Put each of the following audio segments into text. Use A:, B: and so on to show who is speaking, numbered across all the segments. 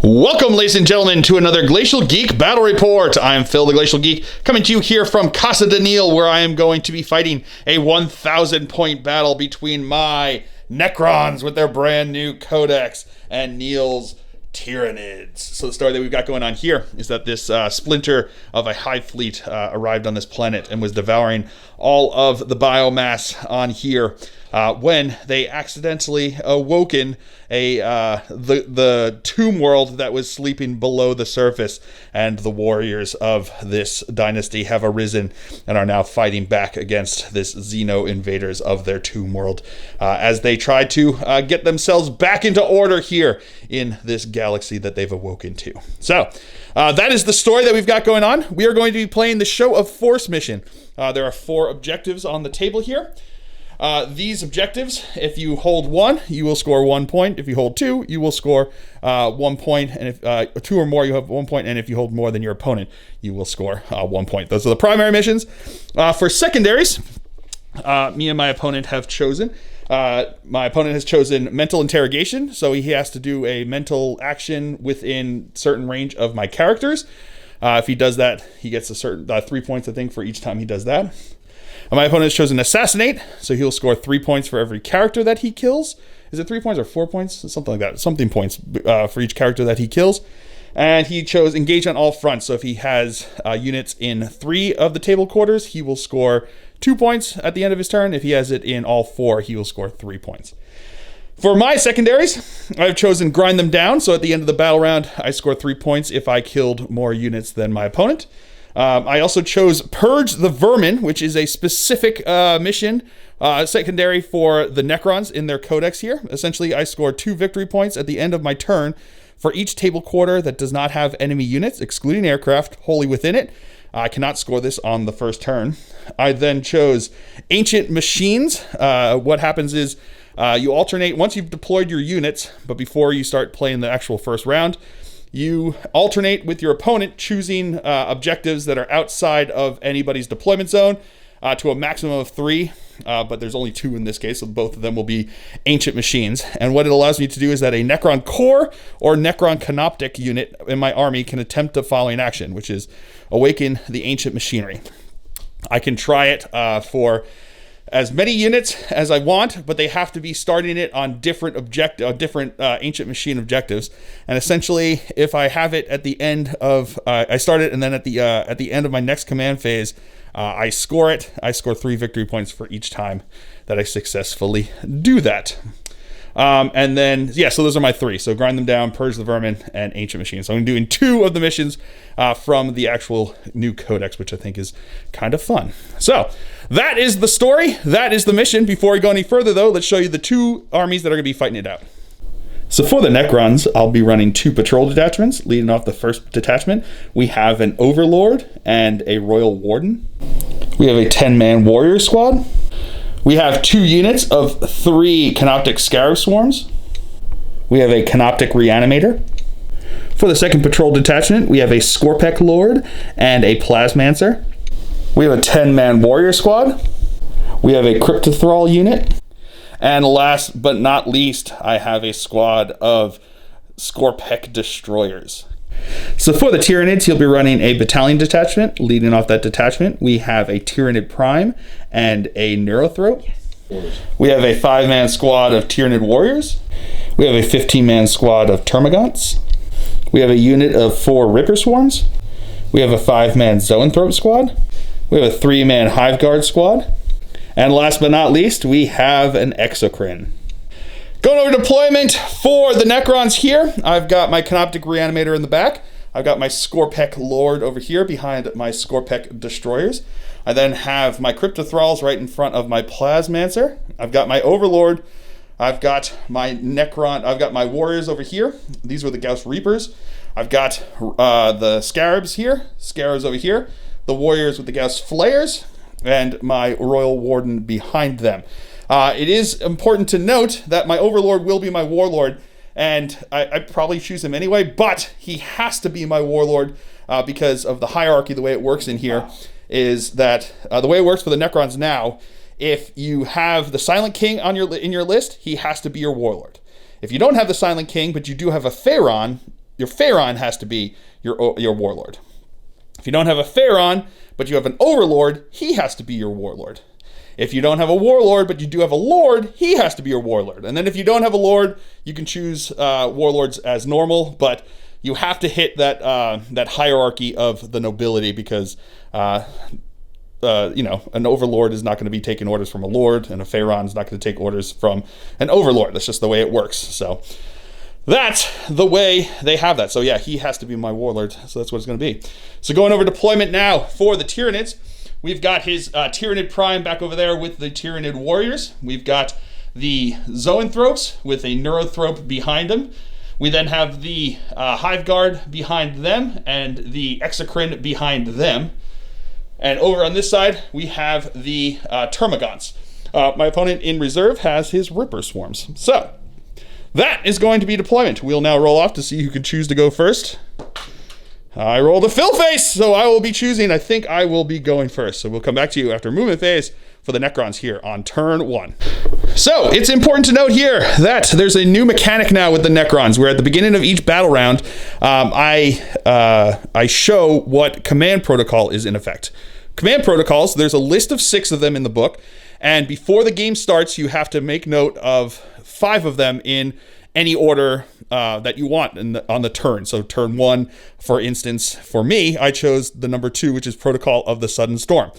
A: Welcome, ladies and gentlemen, to another Glacial Geek Battle Report. I'm Phil, the Glacial Geek, coming to you here from Casa de Neil, where I am going to be fighting a 1,000-point battle between my Necrons with their brand new codex and Neil's Tyranids. So the story that we've got going on here is that this splinter of a hive fleet arrived on this planet and was devouring all of the biomass on here when they accidentally awoken the Tombworld that was sleeping below the surface, and the warriors of this dynasty have arisen and are now fighting back against this Xeno invaders of their Tombworld as they try to get themselves back into order here in this galaxy that they've awoken to. So that is the story that we've got going on. We are going to be playing the Show of Force mission. There are 4 objectives on the table here. These objectives, if you hold 1, you will score 1 point. If you hold 2, you will score 1 point. And if 2 or more, you have 1 point. And if you hold more than your opponent, you will score 1 point. Those are the primary missions. For secondaries, me and my opponent have chosen. My opponent has chosen mental interrogation, so he has to do a mental action within certain range of my characters. If he does that, he gets a certain 3 points, I think, for each time he does that. My opponent has chosen assassinate, so he'll score 3 points for every character that he kills. Is it 3 points or 4 points? Something like that. Something points for each character that he kills. And he chose engage on all fronts. So if he has units in 3 of the table quarters, he will score 2 points at the end of his turn. If he has it in all 4, he will score 3 points. For my secondaries, I've chosen grind them down. So at the end of the battle round, I score 3 points if I killed more units than my opponent. I also chose Purge the Vermin, which is a specific mission secondary for the Necrons in their codex here. Essentially, I score 2 victory points at the end of my turn for each table quarter that does not have enemy units, excluding aircraft, wholly within it. I cannot score this on the first turn. I then chose Ancient Machines. What happens is you alternate once you've deployed your units, but before you start playing the actual first round, you alternate with your opponent, choosing objectives that are outside of anybody's deployment zone to a maximum of 3, but there's only 2 in this case, so both of them will be Ancient Machines. And what it allows me to do is that a Necron Core or Necron Canoptic unit in my army can attempt the following action, which is awaken the Ancient Machinery. I can try it for as many units as I want, but they have to be starting it on different Ancient Machine objectives. And essentially, if I have it at the end of I start it, and then at the end of my next command phase, I score it. I score 3 victory points for each time that I successfully do that. And then, so those are my 3. So grind them down, purge the vermin, and Ancient Machines. So I'm doing 2 of the missions from the actual new codex, which I think is kind of fun. So that is the story. That is the mission. Before we go any further, though, let's show you the 2 armies that are going to be fighting it out. So for the Necrons, I'll be running 2 patrol detachments. Leading off the first detachment, we have an Overlord and a Royal Warden. We have a 10-man warrior squad. We have 2 units of 3 Canoptic Scarab Swarms. We have a Canoptic Reanimator. For the second patrol detachment, we have a Scorpek Lord and a Plasmancer. We have a 10-man warrior squad. We have a Cryptothrall unit. And last but not least, I have a squad of Scorpek Destroyers. So for the Tyranids, he'll be running a battalion detachment. Leading off that detachment, we have a Tyranid Prime and a Neurothroat. Yes. We have a 5-man squad of Tyranid Warriors. We have a 15-man squad of Termagants. We have a unit of 4 Ripper Swarms. We have a 5-man Zoanthrope squad. We have a 3-man Hive Guard squad. And last but not least, we have an Exocrine. Going over deployment for the Necrons here, I've got my Canoptic Reanimator in the back. I've got my Scorpek Lord over here behind my Scorpek Destroyers. I then have my Cryptothralls right in front of my Plasmancer. I've got my Overlord. I've got my Necron. I've got my Warriors over here. These were the Gauss Reapers. I've got the Scarabs here. Scarabs over here. The Warriors with the Gauss Flayers. And my Royal Warden behind them. It is important to note that my Overlord will be my Warlord, and I'd probably choose him anyway, but he has to be my Warlord because of the hierarchy. The way it works in here is that the way it works for the Necrons now, if you have the Silent King on in your list, he has to be your Warlord. If you don't have the Silent King, but you do have a Pharaon, Pharaon has to be your warlord. If you don't have a Pharaon, but you have an overlord, he has to be your warlord. If you don't have a warlord, but you do have a lord, he has to be your warlord. And then if you don't have a lord, you can choose warlords as normal, but you have to hit that hierarchy of the nobility because an overlord is not going to be taking orders from a lord, and a Pharaon is not going to take orders from an overlord. That's just the way it works. So that's the way they have that. So yeah, he has to be my warlord. So that's what it's going to be. So going over deployment now for the Tyranids. We've got his Tyranid Prime back over there with the Tyranid Warriors. We've got the Zoanthropes with a Neurothrope behind him. We then have the Hive Guard behind them and the Exocrine behind them. And over on this side, we have the Termagants. My opponent in reserve has his Ripper Swarms. So that is going to be deployment. We'll now roll off to see who can choose to go first. I rolled a fill face, so I will be choosing. I think I will be going first. So we'll come back to you after movement phase for the Necrons here on turn 1. So it's important to note here that there's a new mechanic now with the Necrons, where at the beginning of each battle round, I show what command protocol is in effect. Command protocols, there's a list of 6 of them in the book, and before the game starts, you have to make note of 5 of them in any order that you want on the turn. So turn 1, for instance, for me, I chose the number 2, which is Protocol of the Sudden Storm.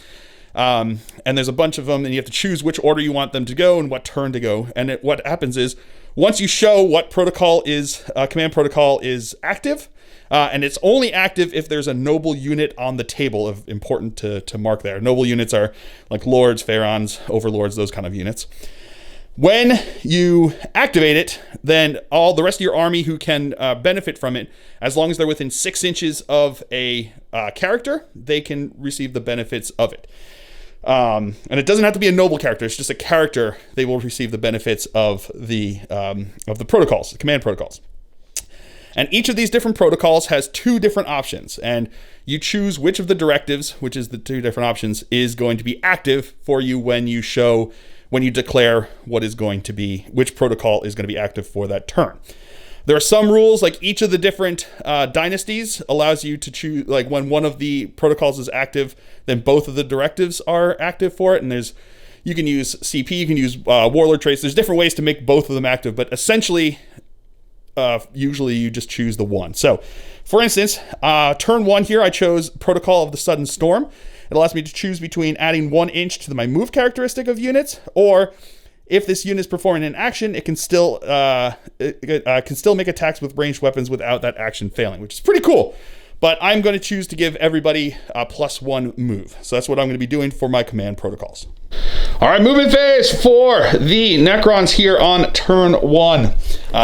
A: And there's a bunch of them, and you have to choose which order you want them to go and what turn to go. And what happens is, once you show what protocol is, command protocol is active, and it's only active if there's a noble unit on the table, of important to mark there. Noble units are like lords, pharaons, overlords, those kind of units. When you activate it, then all the rest of your army who can benefit from it, as long as they're within 6 inches of a character, they can receive the benefits of it. And it doesn't have to be a noble character; it's just a character. They will receive the benefits of the protocols, the command protocols. And each of these different protocols has 2 different options, and you choose which of the directives, which is the 2 different options, is going to be active for you when you declare what is going to be, which protocol is going to be active for that turn. There are some rules, like each of the different dynasties allows you to choose, like when one of the protocols is active, then both of the directives are active for it. And you can use CP, you can use warlord traits. There's different ways to make both of them active, but essentially, usually you just choose the one. So for instance, turn 1 here, I chose Protocol of the Sudden Storm. It allows me to choose between adding 1 inch to my move characteristic of units, or if this unit is performing an action, it can still make attacks with ranged weapons without that action failing, which is pretty cool. But I'm going to choose to give everybody a +1 move. So that's what I'm going to be doing for my command protocols. All right, movement phase for the Necrons here on turn 1.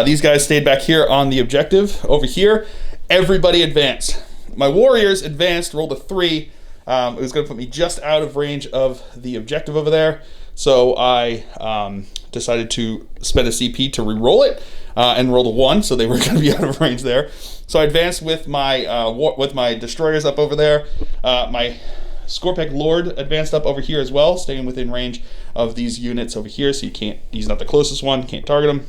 A: These guys stayed back here on the objective. Over here, everybody advanced. My warriors advanced, rolled a 3. It was going to put me just out of range of the objective over there. So I decided to spend a CP to re-roll it and rolled a 1, so they were going to be out of range there. So I advanced with my destroyers up over there. My Scorpec Lord advanced up over here as well, staying within range of these units over here, so he's not the closest one, can't target him.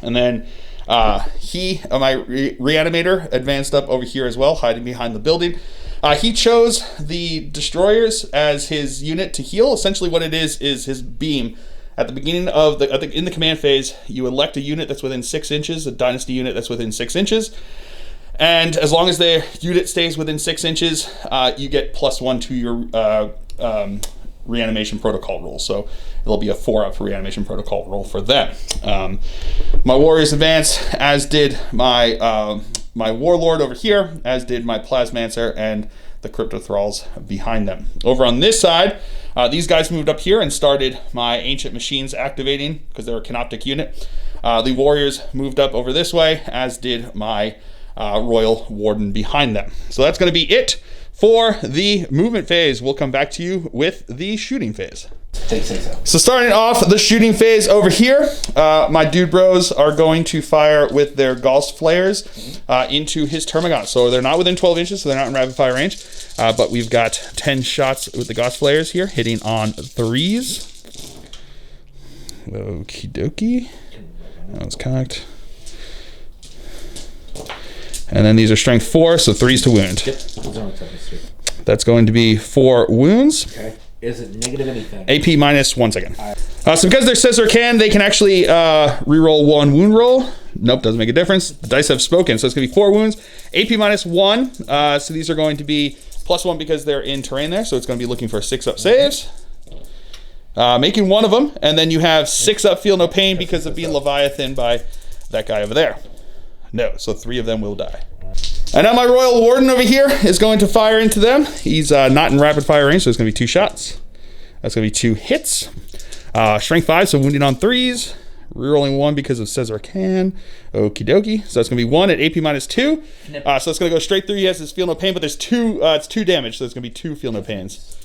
A: And then my Reanimator advanced up over here as well, hiding behind the building. He chose the destroyers as his unit to heal. Essentially what it is his beam. At the beginning of in the command phase, you elect a unit that's within 6 inches, a dynasty unit that's within 6 inches. And as long as the unit stays within 6 inches, you get +1 to your reanimation protocol roll. So it'll be a 4-up reanimation protocol roll for them. My warriors advanced, as did my warlord over here, as did my plasmancer and the crypto thralls behind them. Over on this side, these guys moved up here and started my ancient machines activating because they're a canoptic unit. The warriors moved up over this way, as did my royal warden behind them. So that's going to be it for the movement phase. We'll come back to you with the shooting phase. So starting off the shooting phase over here, my dude bros are going to fire with their Gauss flares into his Termagant. So they're not within 12 inches, so they're not in rapid fire range. But we've got 10 shots with the Gauss flares here, hitting on 3s. Okie dokie. That was cocked. And then these are strength 4, so 3s to wound.
B: Yep.
A: That's going to be 4 wounds.
B: Okay. Is it negative anything?
A: AP minus 1 second. So because they're Scissor Can, they can actually reroll 1 wound roll. Nope, doesn't make a difference. The dice have spoken, so it's going to be 4 wounds. AP minus 1. So these are going to be +1 because they're in terrain there, so it's going to be looking for 6-up saves. Making 1 of them, and then you have 6-up feel no pain because of being Leviathan by that guy over there. No, so 3 of them will die. And now my Royal Warden over here is going to fire into them. He's not in rapid fire range, so it's going to be 2 shots. That's going to be 2 hits. Strength 5, so wounding on 3s. Rerolling 1 because of Scissor Can. Okie dokie. So that's going to be 1 at AP minus 2. So it's going to go straight through. He has his feel no pain, but there's 2, it's 2 damage, so it's going to be 2 feel no pains.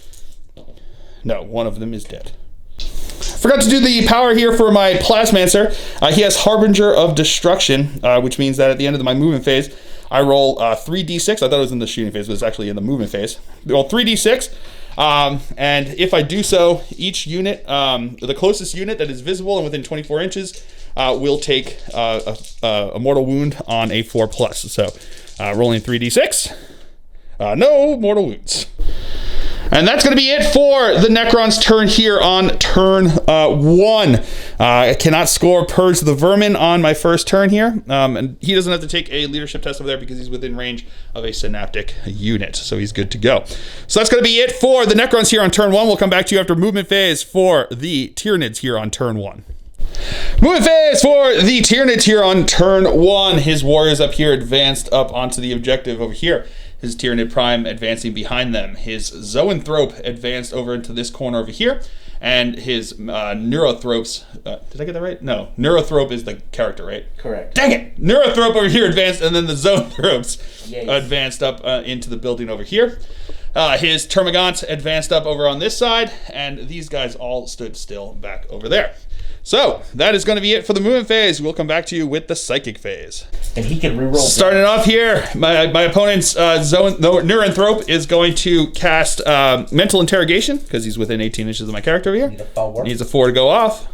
A: No, 1 of them is dead. Forgot to do the power here for my Plasmancer. He has Harbinger of Destruction, which means that at the end of my movement phase, I roll 3d6. I thought it was in the shooting phase, but it's actually in the movement phase. Roll 3d6, and if I do so, each unit, the closest unit that is visible and within 24 inches, will take a mortal wound on a 4+. So rolling 3d6, no mortal wounds. And that's going to be it for the Necron's turn here on turn 1. I cannot score Purge the Vermin on my first turn here. And he doesn't have to take a leadership test over there because he's within range of a synaptic unit. So he's good to go. So that's going to be it for the Necrons here on turn 1. We'll come back to you after movement phase for the Tyranids here on turn 1. Movement phase for the Tyranids here on turn 1. His warriors up here advanced up onto the objective over here. His Tyranid Prime advancing behind them. His Zoanthrope advanced over into this corner over here. And his Neurothropes, did I get that right? No, Neurothrope is the character, right?
B: Correct.
A: Dang it! Neurothrope over here advanced, and then the Zoanthropes advanced up into the building over here. His Termagants advanced up over on this side, and these guys all stood still back over there. So, that is going to be it for the movement phase. We'll come back to you with the psychic phase.
B: And he can reroll. Starting
A: off here, my opponent's Neurothrope is going to cast Mental Interrogation, because he's within 18 inches of my character over here. Needs a 4 to go off.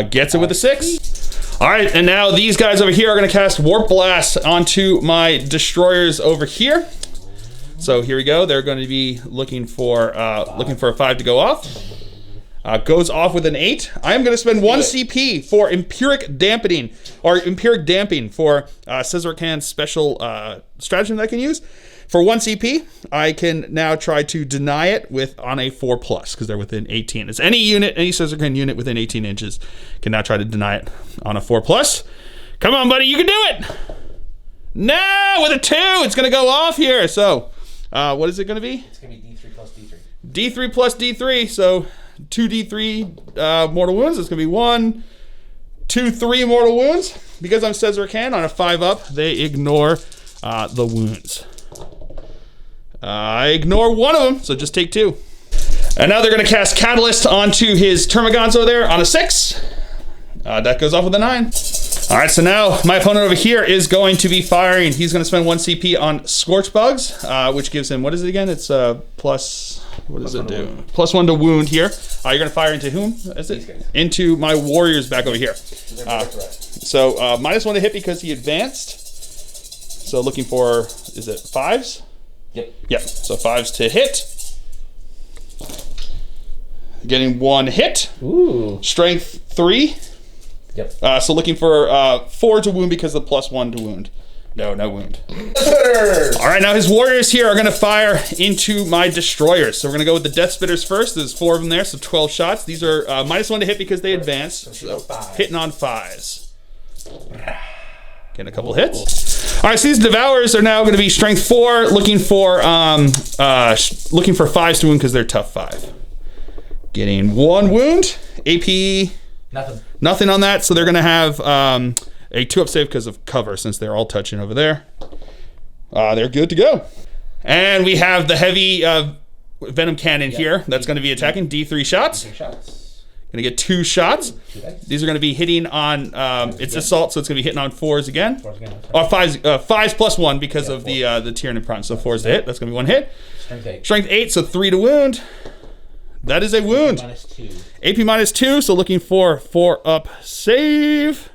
A: Gets it with a 6. All right, and now these guys over here are going to cast Warp Blast onto my destroyers over here. So here we go. They're going to be looking for a 5 to go off. Goes off with an 8. I am going to spend 1 CP for Empiric Dampening, or Empiric Damping for Scissor Can's special stratagem that I can use. For 1 CP, I can now try to deny it on a 4+, because they're within 18. It's any Scissor Can unit within 18 inches can now try to deny it on a 4+. Come on, buddy, you can do it! No, with a 2, it's going to go off here. So, what is it going to be?
B: It's going to be D3 plus D3.
A: D3 plus D3, so 2d3 mortal wounds. It's going to be 1, 2, 3 mortal wounds. Because I'm Scissor Can on a 5-up, they ignore the wounds. I ignore 1 of them, so just take 2. And now they're going to cast Catalyst onto his Termagants over there on a 6. That goes off with a 9. All right, so now my opponent over here is going to be firing. He's going to spend 1 CP on Scorch Bugs, which gives him, what is it again? It's plus, what does it do? +1 to wound here. You're going to fire into whom? Is it? Into my warriors back over here. So -1 to hit because he advanced. So looking for, is it 5s?
B: Yep.
A: Yep, so 5s to hit. Getting 1 hit.
B: Ooh.
A: Strength 3.
B: Yep.
A: So looking for 4 to wound because of +1 to wound. No wound. All right, now his warriors here are going to fire into my destroyers. So we're going to go with the Death Spitters first. There's 4 of them there, so 12 shots. These are -1 to hit because they advanced. So hitting on 5s. Getting a couple hits. All right, so these Devourers are now going to be Strength 4, looking for 5s to wound because they're tough 5. Getting 1 wound. AP. Nothing on that, so they're going to have a 2-up save because of cover, since they're all touching over there. They're good to go. And we have the heavy Venom Cannon here that's going to be attacking. D3 shots. Going to get 2 shots. These are going to be hitting on, it's Assault, so it's going to be hitting on 4s again. Or 5s +1 because of the Tyranid Prime. So 4s to hit. That's going to be 1 hit. Strength 8, so 3 to wound. That is a wound. AP -2, so looking for 4-up save.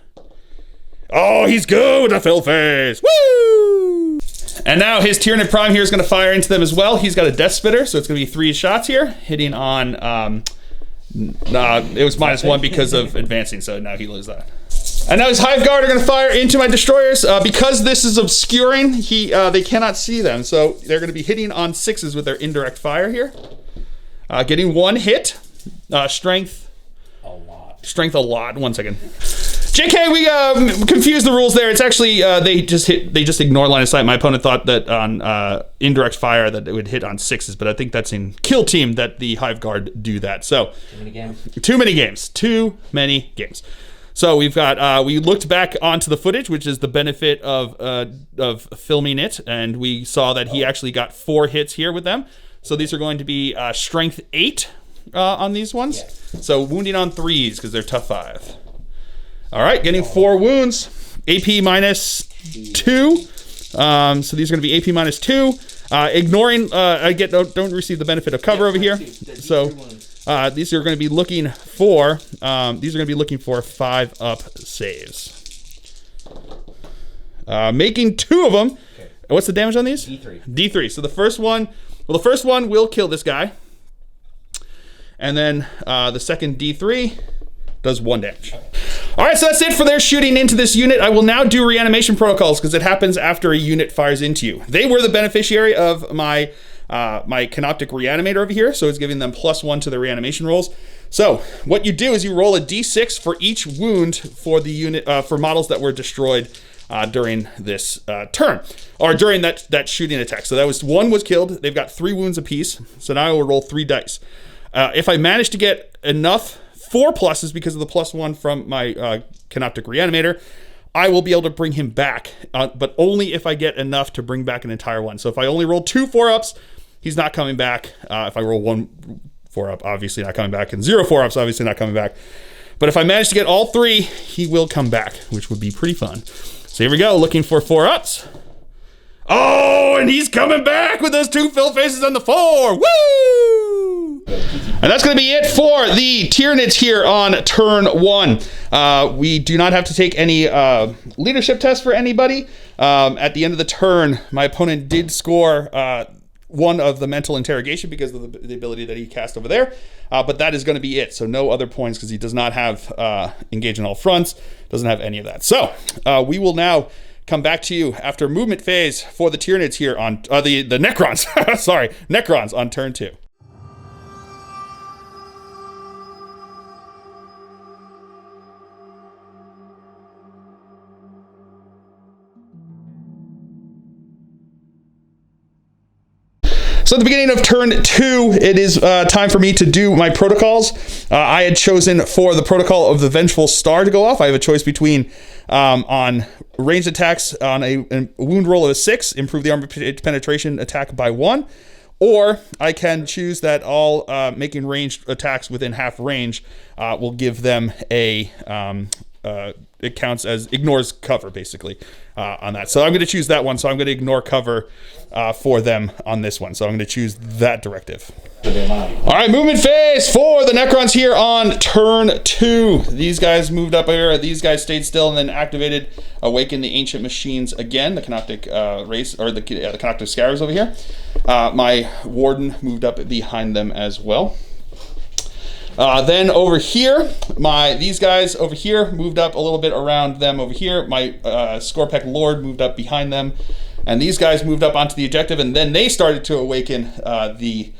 A: Oh, he's good with the fill phase. Woo! And now his Tyranid Prime here is going to fire into them as well. He's got a Death Spitter, so it's going to be 3 shots here, hitting on. It was -1 because of advancing, so now he loses that. And now his Hive Guard are going to fire into my destroyers. Because this is obscuring, they cannot see them, so they're going to be hitting on 6s with their indirect fire here. Getting 1 hit. Strength. Strength a lot. 1 second. JK, we confused the rules there. It's actually they just ignore line of sight. My opponent thought that on indirect fire that it would hit on 6s, but I think that's in Kill Team that the Hive Guard do that. So
B: too many games.
A: Too many games. So we've got we looked back onto the footage, which is the benefit of filming it, and we saw that he actually got 4 hits here with them. So these are going to be strength 8 on these ones. Yeah. So wounding on 3s because they're tough 5. All right, getting 4 wounds. AP -2. So these are going to be AP -2. Ignoring, don't receive the benefit of cover over here. So these are going to be looking for 5-up saves. Making 2 of them. Okay. What's the damage on these?
B: D3.
A: D3. So the first one will kill this guy. And then the second D3 does 1 damage. Okay. All right, so that's it for their shooting into this unit. I will now do reanimation protocols because it happens after a unit fires into you. They were the beneficiary of my Canoptic Reanimator over here, so it's giving them +1 to their reanimation rolls. So what you do is you roll a d6 for each wound for the unit for models that were destroyed during this turn, or during that shooting attack. So that was 1 was killed. They've got 3 wounds apiece. So now I will roll 3 dice. If I manage to get enough 4 pluses because of the +1 from my Canoptic Reanimator, I will be able to bring him back, but only if I get enough to bring back an entire one. So if I only roll 2 4-ups, he's not coming back. If I roll 1 4-up, obviously not coming back, and 0 4-ups, obviously not coming back. But if I manage to get all 3, he will come back, which would be pretty fun. So here we go, looking for 4-ups. Oh, and he's coming back with those 2 fill faces on the 4. Woo! And that's going to be it for the Tyranids here on turn 1. We do not have to take any leadership tests for anybody. At the end of the turn, my opponent did score 1 of the mental interrogation because of the ability that he cast over there. But that is going to be it. So no other points because he does not have engage in all fronts, doesn't have any of that. So we will now come back to you after movement phase for the Tyranids here on the Necrons. Sorry, Necrons on turn 2. So at the beginning of turn 2, it is time for me to do my protocols. I had chosen for the protocol of the Vengeful Star to go off. I have a choice between on ranged attacks on a wound roll of a 6, improve the armor penetration attack by 1, or I can choose that all making ranged attacks within half range will give them a it counts as ignores cover basically on that. So I'm going to choose that one. So I'm going to ignore cover for them on this one. So I'm going to choose that directive. All right, movement phase for the Necrons here on turn 2. These guys moved up here. These guys stayed still and then activated Awaken the Ancient Machines again. The Canoptic race, or the Canoptic Scarabs over here. My Warden moved up behind them as well. Then over here, these guys over here moved up a little bit around them over here. My Scorpec Lord moved up behind them. And these guys moved up onto the objective, and then they started to awaken the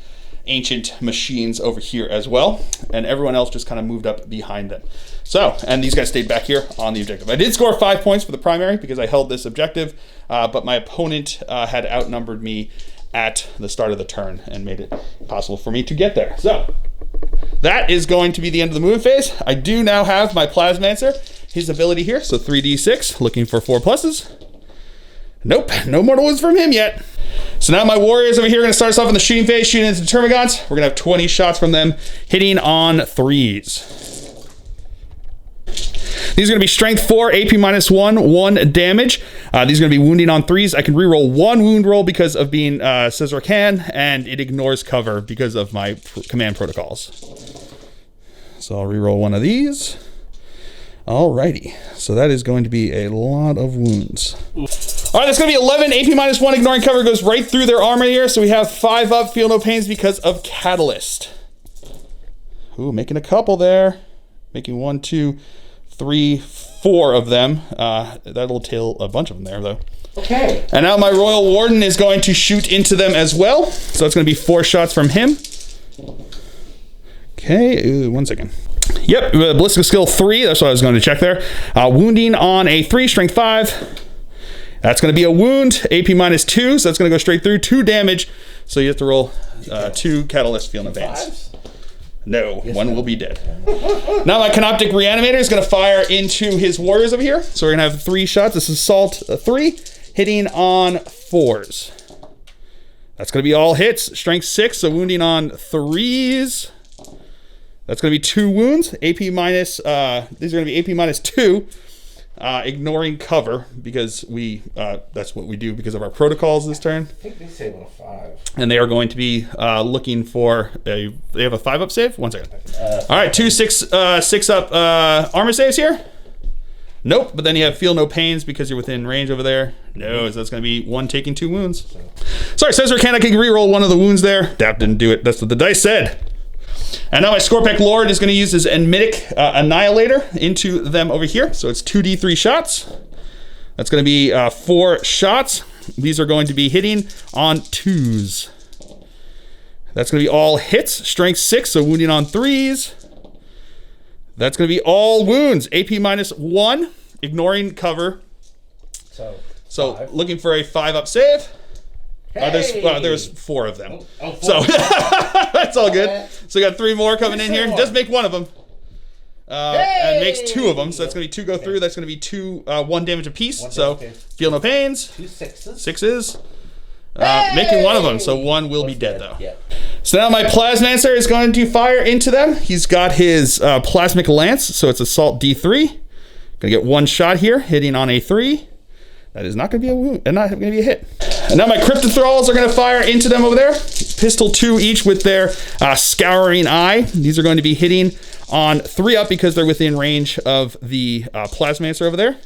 A: Ancient Machines over here as well. And everyone else just kind of moved up behind them. So, and these guys stayed back here on the objective. I did score 5 points for the primary because I held this objective, but my opponent had outnumbered me at the start of the turn and made it possible for me to get there. So, that is going to be the end of the movement phase. I do now have my Plasmancer, his ability here. So 3d6, looking for 4 pluses. Nope, no mortal wounds from him yet. So now my warriors over here are going to start us off in the shooting phase, shooting into the Termagants. We're going to have 20 shots from them, hitting on 3s. These are going to be strength 4, AP -1, 1 damage. These are going to be wounding on 3s. I can reroll 1 wound roll because of being Scissor Can, and it ignores cover because of my command protocols. So I'll reroll 1 of these. Alrighty, so that is going to be a lot of wounds. All right, that's going to be 11. AP minus 1, ignoring cover, goes right through their armor here. So we have 5 up, feel no pains because of Catalyst. Ooh, making a couple there. Making 1, 2, 3, 4 of them. That'll tail a bunch of them there, though.
B: Okay.
A: And now my Royal Warden is going to shoot into them as well. So it's going to be 4 shots from him. Okay, 1 second. Yep, ballistic skill 3. That's what I was going to check there. Wounding on a 3, strength 5. That's going to be a wound. AP minus 2, so that's going to go straight through. 2 damage. So you have to roll 2 Catalyst Feel in advance. No, yes, 1 will be dead. Now my Canoptic Reanimator is going to fire into his warriors over here. So we're going to have 3 shots. This is Assault 3, hitting on 4s. That's going to be all hits. Strength 6, so wounding on 3s. That's going to be 2 wounds. AP minus, these are going to be AP minus 2, ignoring cover, because we, that's what we do because of our protocols this turn.
B: I think they say 5.
A: And they are going to be looking for they have a 5 up save? 1 second. All right, 2 6 up armor saves here. Nope, but then you have feel no pains because you're within range over there. No, so that's going to be 1 taking 2 wounds. Sorry, Cesar can I can reroll 1 of the wounds there. That didn't do it. That's what the dice said. And now my Scorpec Lord is going to use his Enmitic Annihilator into them over here. So it's 2d3 shots. That's going to be 4 shots. These are going to be hitting on 2s. That's going to be all hits. Strength 6, so wounding on 3s. That's going to be all wounds. AP minus 1, ignoring cover. So looking for a 5 up save. Hey. There's 4 of them. So that's all good. So we got 3 more coming in here. Just make 1 of them. And makes 2 of them. So that's going to be 2 go through. That's going to be 2, 1 damage apiece. So feel no pains.
B: 2 6s.
A: 6s. Making 1 of them. So 1 will be dead though. So now my Plasmancer is going to fire into them. He's got his Plasmic Lance. So it's Assault D3. Going to get 1 shot here, hitting on a 3. That is not going to be a wound, and not going to be a hit. And now my Cryptothralls are going to fire into them over there. Pistol 2 each with their Scouring Eye. These are going to be hitting on 3 up because they're within range of the Plasmancer over there.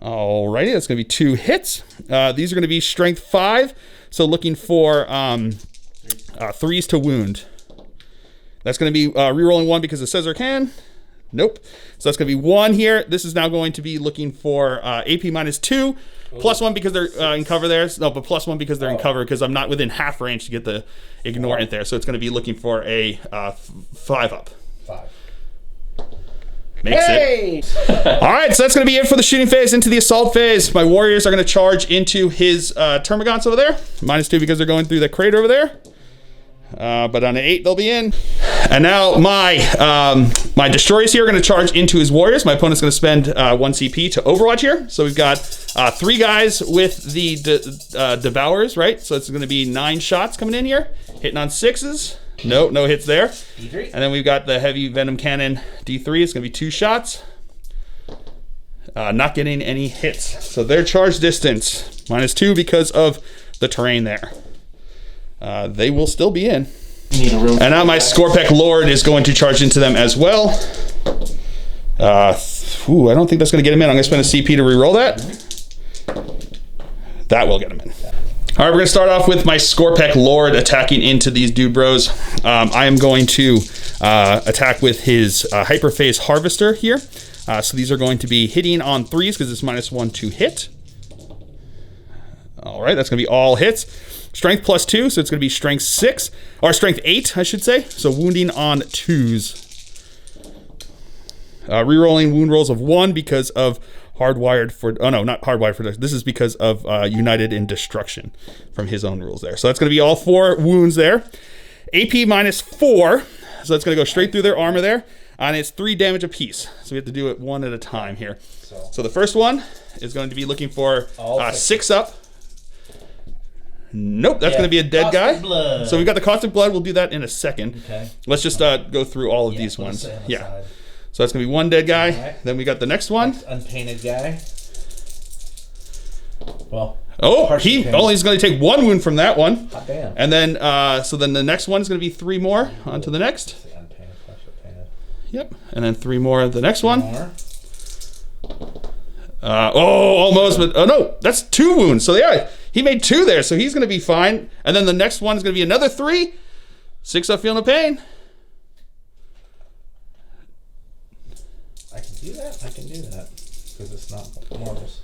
A: Alrighty, that's going to be 2 hits. These are going to be Strength 5, so looking for 3s to wound. That's going to be rerolling 1 because it says I can. Nope. So that's going to be 1 here. This is now going to be looking for AP minus 2, plus 1 because they're in cover there. No, but plus 1 because they're in cover because I'm not within half range to get the ignorant there. So it's going to be looking for a 5 up.
B: 5.
A: Makes it. All right, so that's going to be it for the shooting phase. Into the assault phase. My warriors are going to charge into his Termagants over there. Minus 2 because they're going through the crater over there. But on an 8, they'll be in. And now my destroyers here are going to charge into his warriors. My opponent's going to spend 1 CP to Overwatch here. So we've got 3 guys with the Devourers, right? So it's going to be 9 shots coming in here, hitting on 6s. No hits there.
B: D3.
A: And then we've got the Heavy Venom Cannon D3. It's going to be 2 shots. Not getting any hits. So their charge distance minus 2 because of the terrain there. They will still be in. And now my Scorpec Lord is going to charge into them as well. I don't think that's going to get him in. I'm going to spend a CP to reroll that. That will get him in. All right, we're going to start off with my Scorpec Lord attacking into these dude bros. I am going to attack with his Hyperphase Harvester here. So these are going to be hitting on 3s because it's minus 1 to hit. All right, that's going to be all hits. Strength plus 2, so it's going to be strength 6, or strength 8, I should say. So wounding on 2s. Rerolling wound rolls of 1 because of hardwired for, oh no, not hardwired for, this is because of United in Destruction from his own rules there. So that's going to be all 4 wounds there. AP minus 4, so that's going to go straight through their armor there. And it's 3 damage apiece. So we have to do it 1 at a time here. So the first one is going to be looking for 6 up. Nope, that's going to be a dead guy.
B: Blood.
A: So we've got the Caustic Blood. We'll do that in a second.
B: Okay.
A: Let's just go through all of these ones. Yeah. So that's going to be 1 dead guy. Right. Then we got the next one.
B: Next unpainted guy. Well.
A: Oh, he's going to take 1 wound from that one.
B: Hot damn.
A: And then, so then the next one is going to be 3 more. On to the next.
B: Unpainted, partial painted.
A: Yep. And then 3 more the next one.
B: More.
A: Almost, but oh no, that's 2 wounds. So yeah, he made 2 there, so he's gonna be fine. And then the next one is gonna be another 3. 6 up, feeling the pain.
B: I can do that. I can do that because it's not mortals.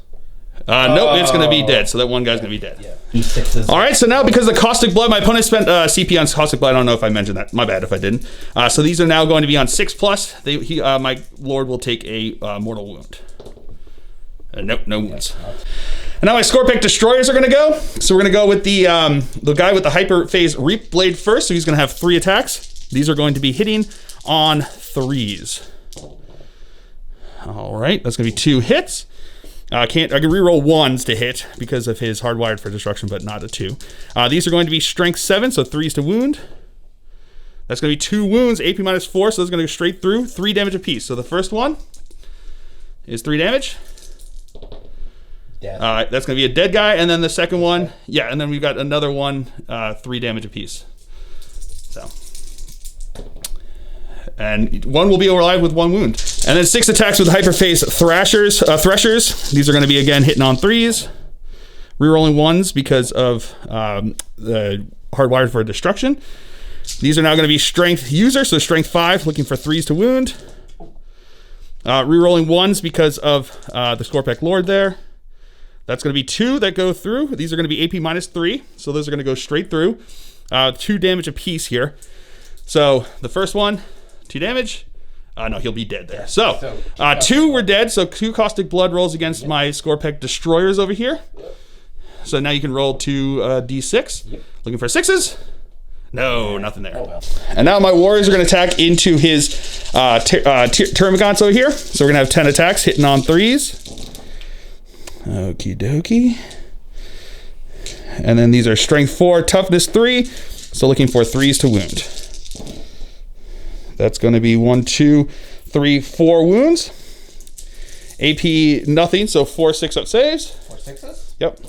A: Nope, it's gonna be dead. So that one guy's gonna be dead.
B: Yeah. E6s.
A: All right, so now because of the Caustic Blood, my opponent spent CP on Caustic Blood. I don't know if I mentioned that. My bad if I didn't. So these are now going to be on 6+. My Lord will take a mortal wound. Nope, no wounds. And now my Scorpic Destroyers are going to go. So we're going to go with the guy with the Hyper Phase Reap Blade first. So he's going to have 3 attacks. These are going to be hitting on 3s. All right, that's going to be 2 hits. I can reroll 1s to hit because of his Hardwired for Destruction, but not a 2. These are going to be Strength 7, so 3s to wound. That's going to be 2 wounds, AP -4, so that's going to go straight through. 3 damage apiece. So the first one is 3 damage.
B: Dead.
A: That's going to be a dead guy, and then the second one, yeah, and then we've got another one, 3 damage apiece. So, and one will be alive with 1 wound, and then 6 attacks with Hyperphase Threshers. These are going to be again hitting on 3s, rerolling 1s because of the Hardwired for Destruction. These are now going to be Strength User, so Strength 5, looking for 3s to wound. Rerolling 1s because of the Scorpic Lord there. That's going to be 2 that go through. These are going to be AP -3, so those are going to go straight through. 2 damage apiece here. So the first one, 2 damage. No, he'll be dead there. So 2 were dead, so 2 Caustic Blood rolls against my Scorpic Destroyers over here. So now you can roll 2 D6. Looking for 6s. No, nothing there. And now my Warriors are going to attack into his Termagants over here. So we're going to have 10 attacks hitting on 3s. Okie dokie. And then these are Strength 4, Toughness 3. So looking for 3s to wound. That's going to be 1, 2, 3, 4 wounds. AP nothing, so 4 6-up saves.
B: 4 6s?
A: Yep.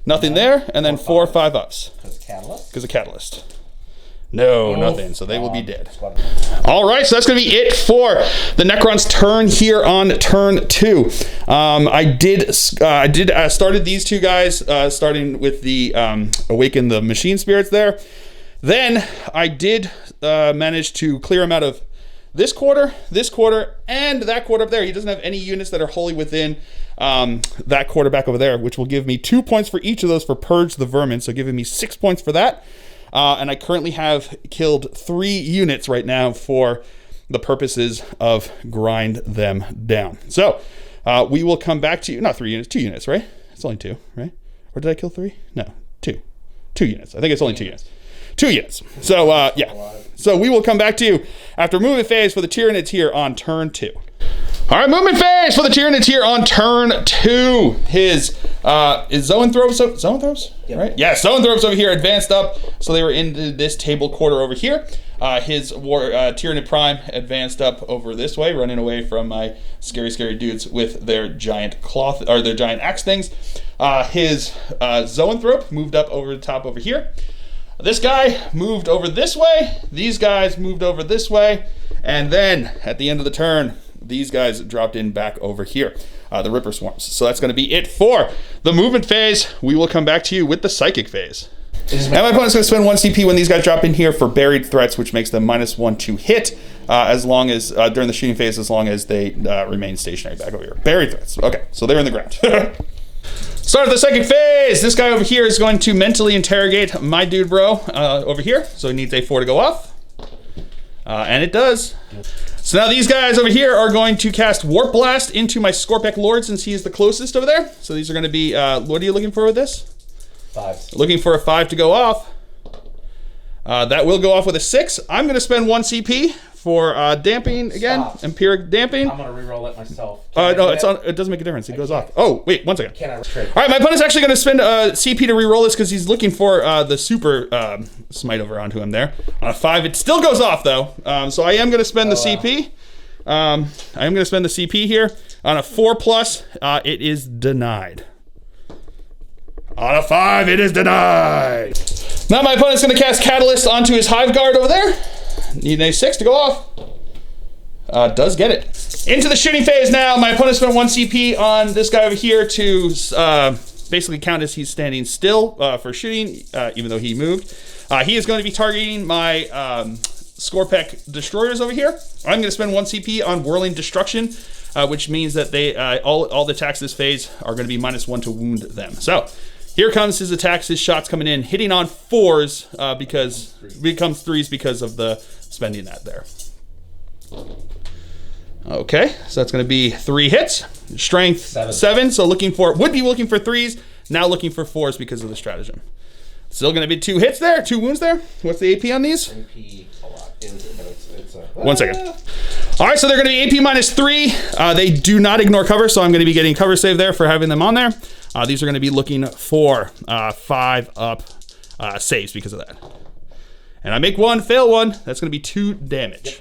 A: Nothing there, and then 4 5-ups.
B: Because Catalyst?
A: Because of Catalyst. No, nothing. So they will be dead. All right, so that's going to be it for the Necron's turn here on turn 2. I started these 2 guys, starting with the Awaken the Machine Spirits there. Then I did manage to clear him out of this quarter, and that quarter up there. He doesn't have any units that are wholly within that quarter back over there, which will give me 2 points for each of those for Purge the Vermin, so giving me 6 points for that. And I currently have killed 3 units right now for the purposes of grind them down. So we will come back to you. Not 3 units, 2 units, right? It's only 2, right? Or did I kill 3? No, 2. 2 units. I think it's only 2 units. 2 units. So yeah. So we will come back to you after movement phase for the Tyranids here on turn 2. All right, movement phase for the Tyranids here on turn 2. His is Zoanthropes, yep. Right? Yeah, Zoanthropes over here advanced up, so they were into this table quarter over here. His Tyranid Prime advanced up over this way, running away from my scary dudes with their giant cloth or their giant axe things. His Zoanthrope moved up over the top over here. This guy moved over this way. These guys moved over this way, and then at the end of the turn, these guys dropped in back over here, the Ripper Swarms. So that's going to be it for the movement phase. We will come back to you with the Psychic phase. And my opponent's going to spend 1 CP when these guys drop in here for Buried Threats, which makes them -1 to hit, as long as, during the shooting phase, as long as they remain stationary back over here. Buried Threats. Okay, so they're in the ground. Start of the Psychic phase. This guy over here is going to mentally interrogate my dude bro over here. So he needs a 4 to go off. And it does. So now these guys over here are going to cast Warp Blast into my Scorpic Lord since he is the closest over there. So these are going to be, what are you looking for with this?
B: 5.
A: Looking for a 5 to go off. That will go off with a 6. I'm going to spend 1 CP for damping again. Stop. Empiric damping.
B: I'm going to reroll it myself.
A: No, it doesn't make a difference. It goes off. Oh, wait, 1 second.
B: Can I trade?
A: All right, my opponent's actually going to spend a CP to reroll this because he's looking for the super smite over onto him there. On a 5, it still goes off though. So I am going to spend the CP. I am going to spend the CP here. On a 4+, it is denied. On a 5, it is denied. Now my opponent's going to cast Catalyst onto his Hive Guard over there. Need a 6 to go off. Does get it. Into the shooting phase now. My opponent spent 1 CP on this guy over here to basically count as he's standing still for shooting, even though he moved. He is going to be targeting my Scorpec destroyers over here. I'm going to spend 1 CP on Whirling Destruction, which means that they all the attacks this phase are going to be -1 to wound them. So here comes his attacks, his shots coming in, hitting on 4s because it becomes 3s because of the spending that there. Okay, so that's going to be 3 hits. Strength 7. So would be looking for 3s, now looking for 4s because of the stratagem. Still going to be 2 hits there, 2 wounds there. What's the AP on these?
B: AP a lot. It's
A: 1 second. All right, so they're going to be AP -3. They do not ignore cover, so I'm going to be getting cover save there for having them on there. These are going to be looking for 5 up saves because of that. And I make 1, fail 1. That's going to be 2 damage.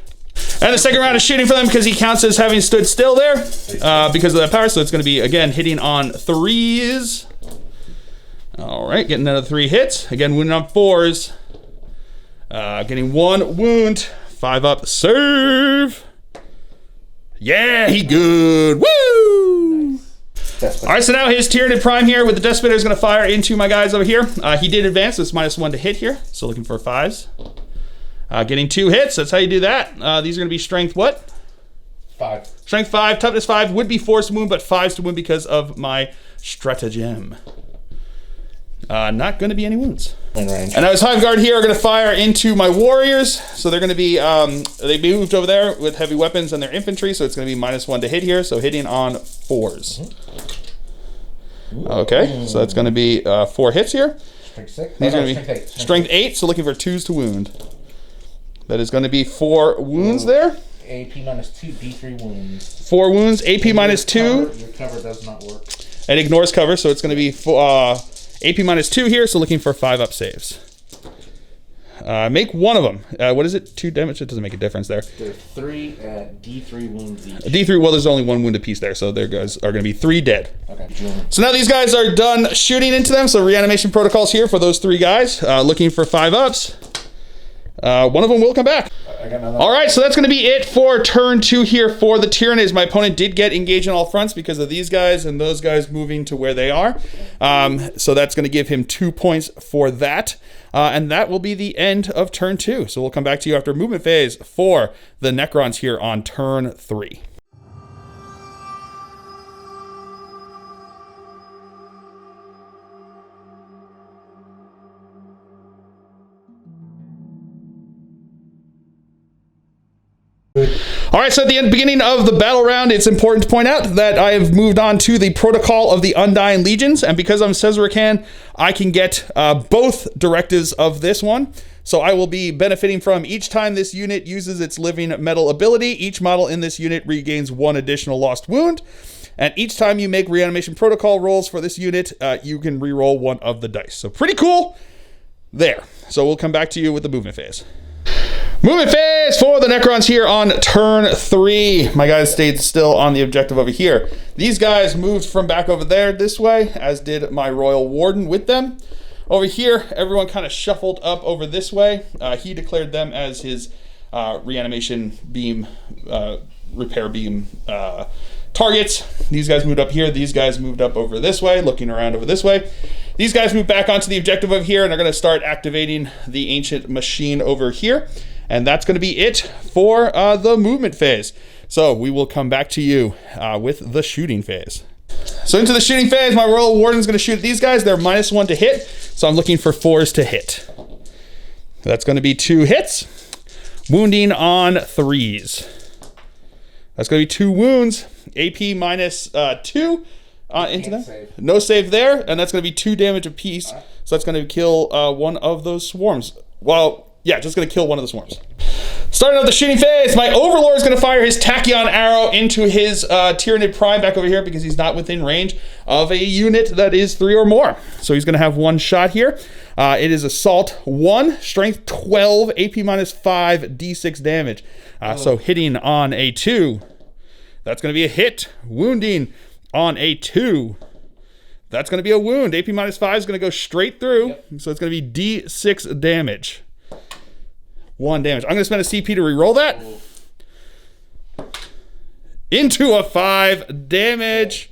A: And the second round is shooting for them because he counts as having stood still there because of that power. So it's going to be, again, hitting on 3s. All right, getting another 3 hits. Again, wounding on 4s. Getting 1 wound. 5 up, serve. Yeah, he good. Woo! Nice. All right, so now his Tyranid Prime here with the Death Spitter is going to fire into my guys over here. He did advance, so it's -1 to hit here. So looking for 5s. Getting 2 hits, that's how you do that. These are going to be strength what?
B: 5.
A: Strength 5, toughness 5, would be force to wound, but 5s to wound because of my stratagem. Not going to be any wounds.
B: In range.
A: And now his Hive Guard here are going to fire into my warriors. So they're going to be, they moved over there with heavy weapons and their infantry, so it's going to be -1 to hit here, so hitting on 4s. Okay, so that's going to be 4 hits here.
B: Strength 6?
A: These are going to be strength 8, so looking for 2s to wound. That is going to be 4 wounds there.
B: AP -2, D3 wounds.
A: 4 wounds, AP -2.
B: Your cover does not work.
A: It ignores cover, so it's going to be AP -2 here, so looking for 5 up saves. Make 1 of them. What is it? 2 damage? It doesn't make a difference there.
B: There's 3 D3 wounds each.
A: D3, well, there's only 1 wound apiece there, so their guys are going to be 3 dead.
B: Okay.
A: So now these guys are done shooting into them, so reanimation protocols here for those 3 guys. Looking for 5 ups. One of them will come back. All right, so that's going to be it for turn 2 here for the Tyranids. My opponent did get engaged on all fronts because of these guys and those guys moving to where they are. So that's going to give him 2 points for that. And that will be the end of turn 2. So we'll come back to you after movement phase for the Necrons here on turn 3. All right, so at the beginning of the battle round, it's important to point out that I have moved on to the Protocol of the Undying Legions, and because I'm Cesarican, I can get both directives of this one. So I will be benefiting from each time this unit uses its living metal ability, each model in this unit regains 1 additional lost wound, and each time you make reanimation protocol rolls for this unit, you can re-roll 1 of the dice. So pretty cool there. So we'll come back to you with the movement phase. Movement phase for the Necrons here on turn 3. My guys stayed still on the objective over here. These guys moved from back over there this way, as did my Royal Warden with them. Over here, everyone kind of shuffled up over this way. He declared them as his reanimation beam, repair beam targets. These guys moved up here. These guys moved up over this way, looking around over this way. These guys moved back onto the objective over here and are going to start activating the ancient machine over here. And that's going to be it for the movement phase. So we will come back to you with the shooting phase. So into the shooting phase, my Royal Warden is going to shoot at these guys. They're -1 to hit, so I'm looking for 4s to hit. That's going to be 2 hits. Wounding on 3s. That's going to be 2 wounds. AP -2 into them. Save. No save there, and that's going to be 2 damage apiece. Right. So that's going to kill 1 of those swarms. Well, yeah, just going to kill 1 of the swarms. Starting out the shooting phase, my Overlord is going to fire his Tachyon arrow into his Tyranid Prime back over here because he's not within range of a unit that is 3 or more. So he's going to have 1 shot here. It is Assault 1, Strength 12, AP -5, D6 damage. So hitting on a 2. That's going to be a hit. Wounding on a 2. That's going to be a wound. AP -5 is going to go straight through. Yep. So it's going to be D6 damage. 1 damage. I'm going to spend a CP to re-roll that. into a 5 damage.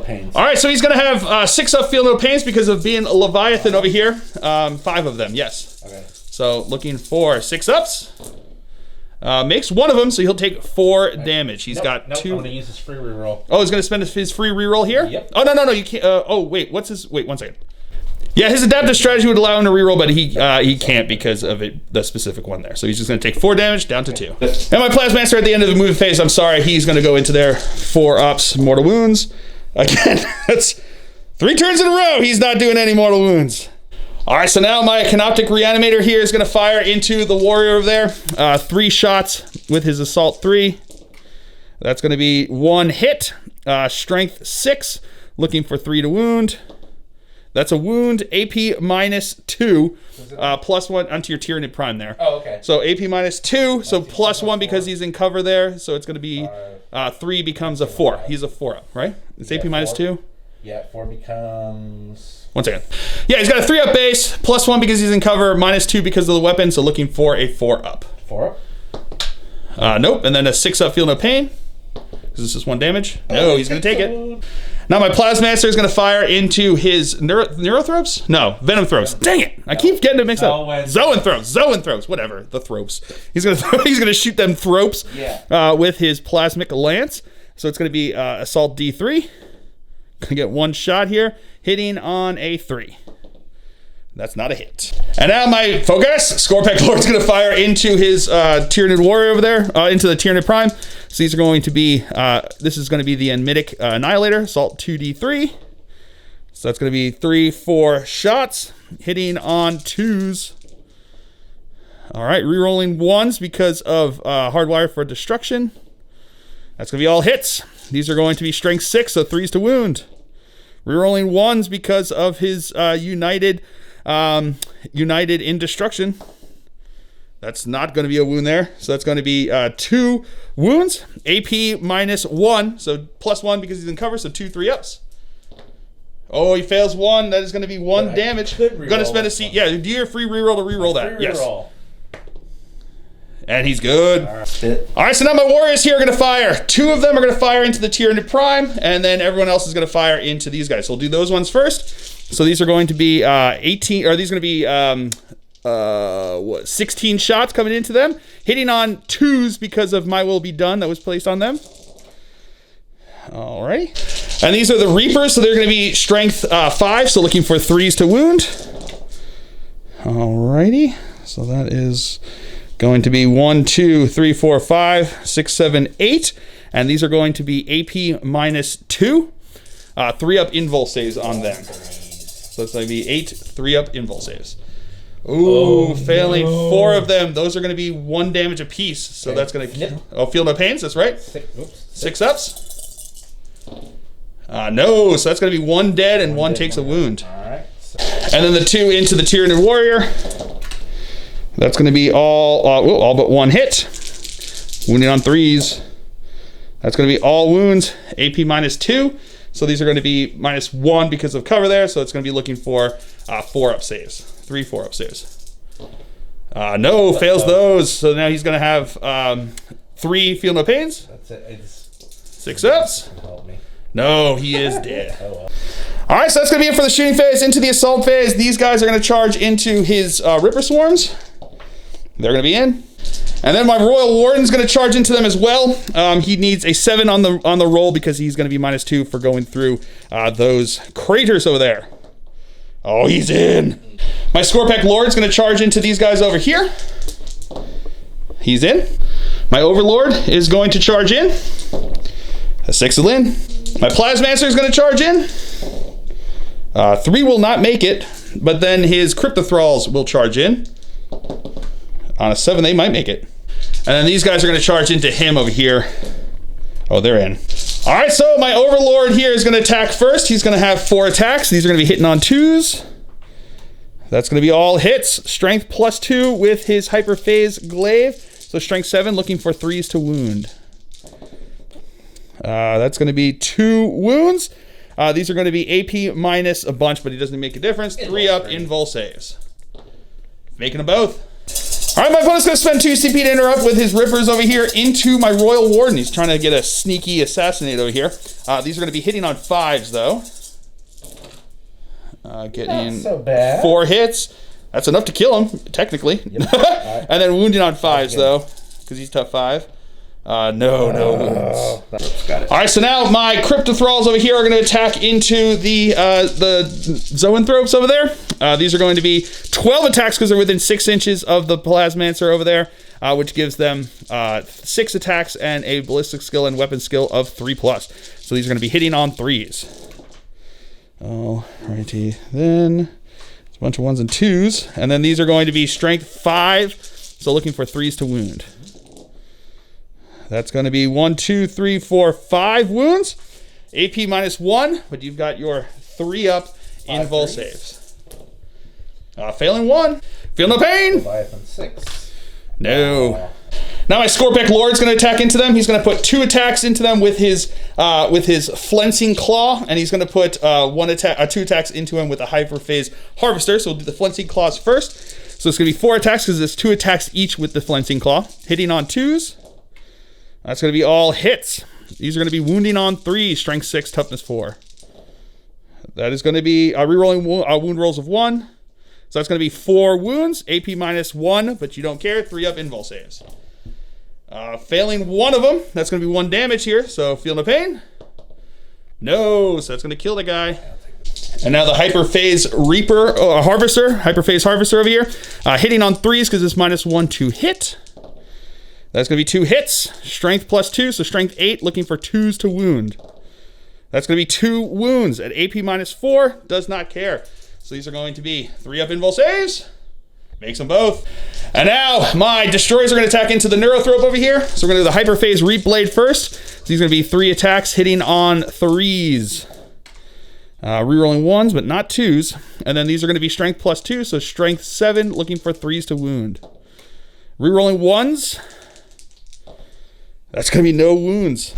B: Pains.
A: All right, so he's going to have 6 up, feel no pains because of being a Leviathan over here. 5 of them, yes.
B: Okay.
A: So looking for 6 ups. Makes 1 of them, so he'll take 4 damage. He's got 2.
B: I'm going to use his free reroll.
A: Oh, he's going to spend his free reroll here?
B: Yep.
A: Oh, no, you can't. Oh, wait, what's his... Wait, 1 second. Yeah, his adaptive strategy would allow him to reroll, but he can't because of the specific one there. So he's just going to take 4 damage down to 2. And my Plasmaster at the end of the move phase, I'm sorry, he's going to go into there 4 ups, mortal wounds. Again, that's 3 turns in a row. He's not doing any mortal wounds. All right, so now my Canoptic Reanimator here is going to fire into the warrior over there. 3 shots with his Assault 3. That's going to be 1 hit. Strength 6, looking for 3 to wound. That's a wound, AP minus 2, plus 1 onto your Tyranid Prime there.
B: Oh, okay.
A: So AP minus 2, so plus 1 because he's in cover there. So it's going to be 3 becomes a 4. He's a 4 up, right? It's AP minus 2.
B: Yeah, 4 becomes...
A: 1 second. Yeah, he's got a 3 up base, plus 1 because he's in cover, minus 2 because of the weapon, so looking for a 4 up.
B: 4 up?
A: Nope, and then a 6 up, feel no pain. Because this is 1 damage. No, he's going to take it. Now my Plasmaster is going to fire into his Neurothropes? No, Venom Thropes. Dang it! I keep getting it mixed up. Zoanthropes, whatever. The Thropes. He's going to shoot them Thropes with his Plasmic Lance. So it's going to be Assault D3. Going to get 1 shot here, hitting on a 3. That's not a hit. And now my focus, Scorpec Lord's going to fire into his Tyranid Warrior over there, into the Tyranid Prime. So these are going to be, this is going to be the Enmitic Annihilator, Assault 2d3. So that's going to be 3, 4 shots, hitting on 2s. All right, rerolling 1s because of Hardwire for Destruction. That's going to be all hits. These are going to be Strength 6, so 3s to wound. Rerolling 1s because of his United in Destruction. That's not going to be a wound there. So that's going to be 2 wounds. AP minus 1. So plus 1 because he's in cover. So 2 3 ups. Oh, he fails 1. That is going to be 1 damage. Going to spend a seat. Yeah, do your free reroll to reroll that.
B: Free reroll.
A: Yes. And he's good. All right, so now my warriors here are going to fire. 2 of them are going to fire into the Tyranid Prime, and then everyone else is going to fire into these guys. So we'll do those ones first. So these are going to be 18, or these are going to be 16 shots coming into them, hitting on 2s because of My Will Be Done that was placed on them. All right, and these are the Reapers, so they're going to be Strength 5, so looking for 3s to wound. All righty, so that is going to be 1, 2, 3, 4, 5, 6, 7, 8, and these are going to be AP minus 2, 3 up invul saves on them. So it's going to be 8 3 up invul saves. Ooh, failing 4 of them. Those are going to be 1 damage apiece. So that's going to feel no pains. That's right. 6 ups. No, so that's going to be 1 dead and 1 takes a wound.
B: All right.
A: And then the 2 into the Tyranid Warrior. That's going to be all but 1 hit. Wounded on 3s. That's going to be all wounds. AP minus 2. So these are going to be minus 1 because of cover there. So it's going to be looking for 4 up saves. 3 4 up saves. No, fails those. So now he's going to have 3 feel no pains.
B: That's it.
A: 6 ups.
B: Help me.
A: No, he is dead.
B: Oh, well.
A: All right, so that's going to be it for the shooting phase. Into the assault phase, these guys are going to charge into his Ripper Swarms. They're going to be in. And then my Royal Warden's going to charge into them as well. He needs a 7 on the roll because he's going to be minus 2 for going through those craters over there. Oh, he's in. My Scorpec Lord's going to charge into these guys over here. He's in. My Overlord is going to charge in. A 6 will in. My Plasmaster is going to charge in. 3 will not make it, but then his Cryptothralls will charge in. On a 7, they might make it. And then these guys are going to charge into him over here. Oh, they're in. All right, so my Overlord here is going to attack first. He's going to have 4 attacks. These are going to be hitting on 2s. That's going to be all hits. Strength plus 2 with his Hyperphase Glaive. So strength 7, looking for 3s to wound. That's going to be 2 wounds. These are going to be AP minus a bunch, but he doesn't make a difference. 3 up invul saves. Making them both. All right, my opponent's going to spend 2 CP to interrupt with his Rippers over here into my Royal Warden. He's trying to get a sneaky assassinate over here. These are going to be hitting on 5s, though. Getting
B: Not so bad.
A: 4 hits. That's enough to kill him, technically. Yep. Right. And then wounding on 5s, though, because he's tough 5. No wounds.
B: Got it.
A: All right, so now my Cryptothralls over here are going to attack into the Zoanthropes over there. These are going to be 12 attacks because they're within 6 inches of the Plasmancer over there, which gives them 6 attacks and a ballistic skill and weapon skill of 3+. So these are going to be hitting on 3s. Alrighty, then it's a bunch of 1s and 2s, and then these are going to be strength 5, so looking for 3s to wound. That's going to be 1, 2, 3, 4, 5 wounds. AP -1, but you've got your 3 up in Vol saves. Failing 1. Feel no pain.
B: Leviathan 6.
A: No. Now my Scorpic Lord's going to attack into them. He's going to put 2 attacks into them with his Flensing Claw, and he's going to put 2 attacks into him with a Hyperphase Harvester. So we'll do the Flensing Claws first. So it's going to be 4 attacks because there's 2 attacks each with the Flensing Claw. Hitting on 2s. That's going to be all hits. These are going to be wounding on 3, strength 6, toughness 4. That is going to be rerolling wound rolls of 1. So that's going to be 4 wounds, AP -1, but you don't care. 3 up invul saves. Failing 1 of them, that's going to be 1 damage here. So feel no pain. No, so that's going to kill the guy. And now the Hyperphase Hyperphase Harvester over here, hitting on 3s because it's -1 to hit. That's going to be 2 hits, strength +2, so strength 8, looking for 2s to wound. That's going to be 2 wounds at AP -4, does not care. So these are going to be 3 up invul saves, makes them both. And now my Destroyers are going to attack into the Neurothrope over here. So we're going to do the Hyperphase Reap Blade first. So these are going to be 3 attacks hitting on 3s. Rerolling 1s, but not 2s. And then these are going to be strength +2, so strength 7, looking for 3s to wound. Rerolling 1s. That's going to be no wounds.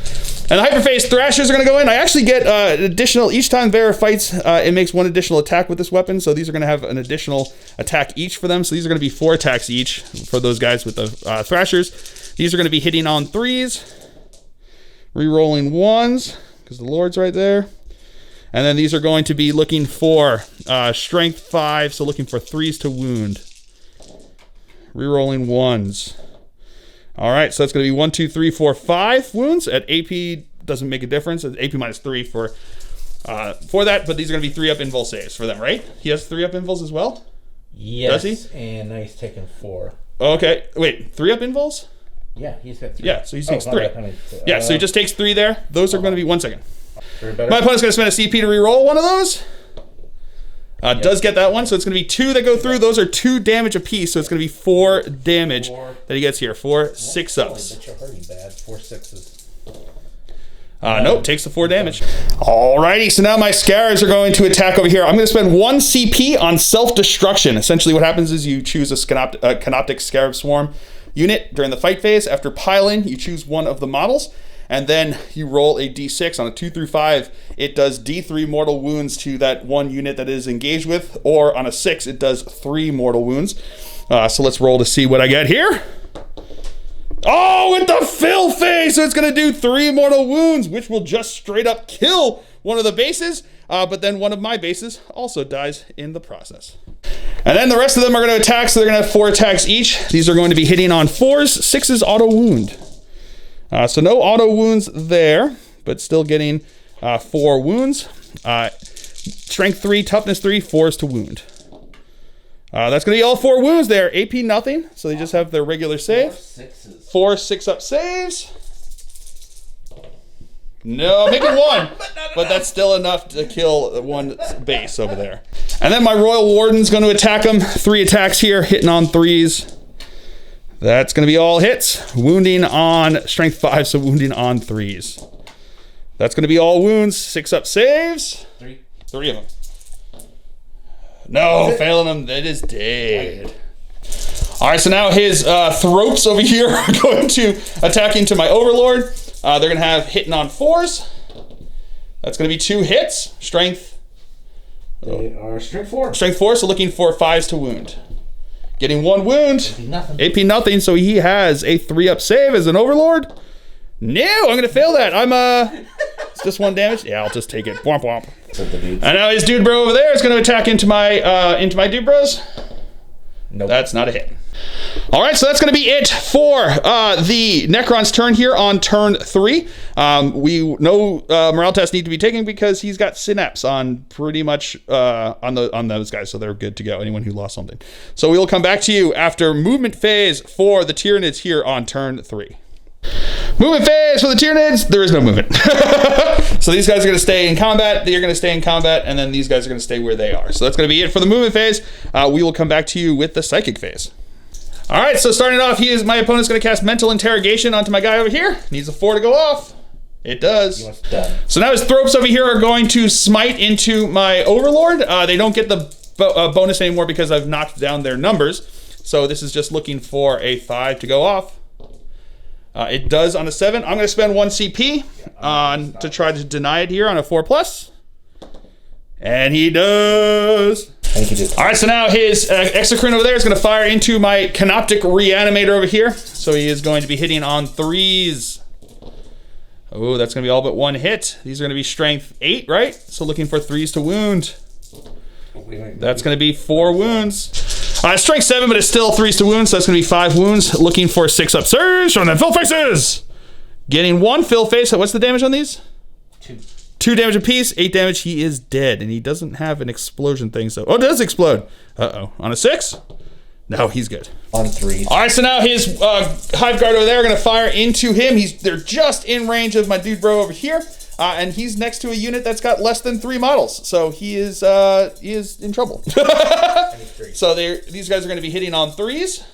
A: And the Hyperphase Thrashers are going to go in. I actually get additional, each time Vera fights, it makes 1 additional attack with this weapon. So these are going to have an additional attack each for them. So these are going to be 4 attacks each for those guys with the Thrashers. These are going to be hitting on 3s. Rerolling 1s, because the Lord's right there. And then these are going to be looking for strength 5, so looking for 3s to wound. Rerolling 1s. All right, so that's going to be 1, 2, 3, 4, 5 wounds. At AP, doesn't make a difference. It's AP -3 for that, but these are going to be 3 up invul saves for them, right? He has 3 up invuls as well?
B: Yes.
A: Does he?
B: And now he's taking 4.
A: Okay, wait, 3 up invuls?
B: Yeah, he's got 3.
A: Yeah, so he takes 3.
B: Right,
A: Yeah, so he just takes 3 there. Those are going to be, 1 second.
B: My
A: opponent's going to spend a CP to reroll one of those. Does get that one, so it's going to be 2 that go through. Those are 2 damage apiece, so it's going to be 4 damage that he gets here. 4 6-ups.
B: But you're hurting bad. 4 6s.
A: Nope, takes the 4 damage. Alrighty, so now my Scarabs are going to attack over here. I'm going to spend 1 CP on self-destruction. Essentially what happens is you choose a Canoptic Scarab Swarm unit during the fight phase. After piling, you choose one of the models, and then you roll a d6. On a 2 through 5, it does d3 mortal wounds to that 1 unit that it is engaged with, or on a 6, it does 3 mortal wounds. So let's roll to see what I get here. Oh, with the fill phase, so it's going to do 3 mortal wounds, which will just straight up kill one of the bases, but then one of my bases also dies in the process. And then the rest of them are going to attack, so they're going to have 4 attacks each. These are going to be hitting on 4s, 6s auto wound. So no auto wounds there, but still getting 4 wounds. Strength 3, toughness 3, 4s to wound. That's going to be all 4 wounds there. AP nothing, so they just have their regular save. 4 6-up saves. No, making 1, but that's still enough to kill 1 base over there. And then my Royal Warden's going to attack them. 3 attacks here, hitting on 3s. That's going to be all hits. Wounding on strength 5, so wounding on 3s. That's going to be all wounds. 6-up saves. 3 of them. No, failing them. That is dead. All right, so now his throats over here are going to attack into my Overlord. They're going to have hitting on 4s. That's going to be 2 hits. Strength.
B: They are strength 4.
A: Strength 4, so looking for 5s to wound. Getting 1 wound.
B: Nothing.
A: AP nothing, so he has a 3-up save as an Overlord. No, I'm gonna fail that. It's just 1 damage. Yeah, I'll just take it. Womp womp. And now his dude bro over there is gonna attack into my dude bros.
B: Nope.
A: That's not a hit. All right, so that's going to be it for the Necron's turn here on turn 3. No morale tests need to be taken because he's got synapse on pretty much on those guys, so they're good to go. Anyone who lost something. So we will come back to you after movement phase for the Tyranids here on turn 3. Movement phase for the Tyranids. There is no movement. So these guys are going to stay in combat. They're going to stay in combat, and then these guys are going to stay where they are. So that's going to be it for the movement phase. We will come back to you with the psychic phase. All right, so starting off, my opponent's going to cast Mental Interrogation onto my guy over here. Needs a 4 to go off. It does. So now his Thropes over here are going to smite into my Overlord. They don't get the bonus anymore because I've knocked down their numbers. So this is just looking for a 5 to go off. It does on a 7. I'm going to spend 1 CP to try to deny it here on a 4+. And he does. All right, so now his Exocrine over there is going to fire into my Canoptic Reanimator over here. So he is going to be hitting on 3s. Oh, that's going to be all but 1 hit. These are going to be strength 8, right? So looking for 3s to wound. That's going to be 4 wounds. Strength 7, but it's still 3s to wound, so that's going to be 5 wounds. Looking for 6-up surge from the Fill Faces. Getting 1 Fill Face. What's the damage on these?
B: 2.
A: 2 damage apiece, 8 damage. He is dead, and he doesn't have an explosion thing. So, oh, it does explode. Uh-oh. On a 6? No, he's good.
B: On 3.
A: All right, so now his Hive Guard over there are going to fire into him. They're just in range of my dude bro over here, and he's next to a unit that's got less than 3 models. So he is in trouble. So these guys are going to be hitting on 3s.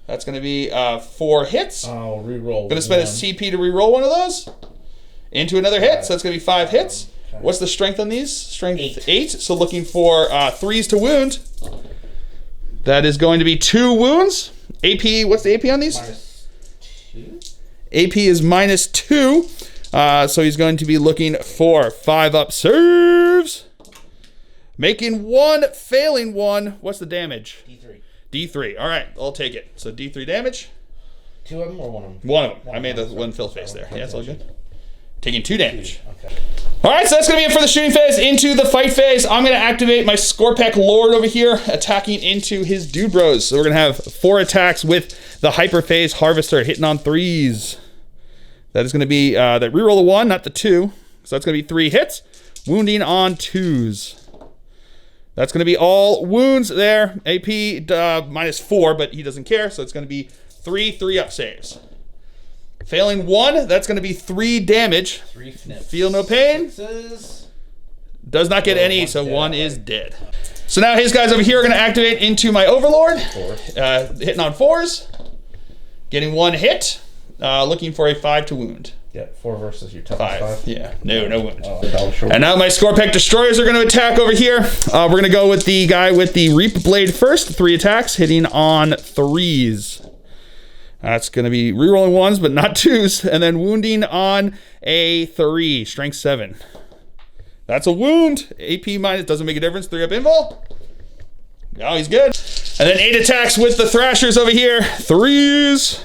A: That's going to be 4 hits.
B: I'll reroll.
A: Going to spend a CP to reroll one of those. Into another hit, so that's going to be 5 hits. Okay. What's the strength on these? Strength 8. So looking for 3s to wound. That is going to be 2 wounds. AP, what's the AP on these?
B: -2.
A: AP is -2. So he's going to be looking for 5-up serves. Making 1, failing 1. What's the damage?
B: D3.
A: D3. All right, I'll take it. So D3 damage.
B: 2 of them or 1 of them?
A: 1 of them. I made the 1 fill face there. Yeah, that's all good. Taking 2 damage.
B: Okay.
A: All right, so that's going to be it for the shooting phase. Into the fight phase, I'm going to activate my Scorpec Lord over here, attacking into his dude bros. So we're going to have 4 attacks with the Hyperphase Harvester hitting on 3s. That is going to be, that reroll the 1, not the 2. So that's going to be 3 hits. Wounding on 2s. That's going to be all wounds there. AP -4, but he doesn't care. So it's going to be 3 3-up saves. Failing 1, that's going to be 3 damage.
B: 3 snips.
A: Feel no pain.
B: 6s.
A: Does not get any, so 1 is dead. So now his guys over here are going to activate into my Overlord.
B: 4.
A: Hitting on 4s. Getting 1 hit. Looking for a 5 to wound.
B: Yeah, 4 versus your toughness 5.
A: Yeah, no wound.
B: Oh,
A: and now my Scorpec Destroyers are going to attack over here. We're going to go with the guy with the Reap Blade first. 3 attacks, hitting on 3s. That's going to be rerolling 1s, but not 2s. And then wounding on a 3. Strength 7. That's a wound. AP minus, doesn't make a difference. 3-up invul. Oh, he's good. And then 8 attacks with the Thrashers over here. 3s.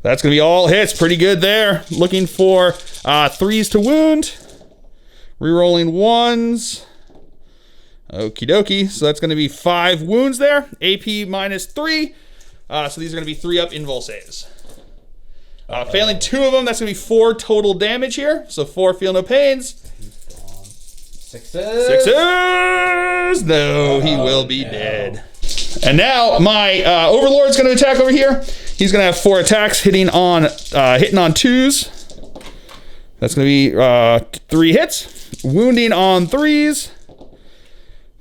A: That's going to be all hits. Pretty good there. Looking for 3s to wound. Rerolling 1s. Okie dokie. So that's going to be 5 wounds there. AP -3. So these are going to be 3-up invul saves. Failing 2 of them, that's going to be 4 total damage here. So 4 feel no pains.
B: 6s.
A: 6s. No, he will be dead. And now my Overlord's going to attack over here. He's going to have 4 attacks hitting on 2s. That's going to be 3 hits. Wounding on 3s.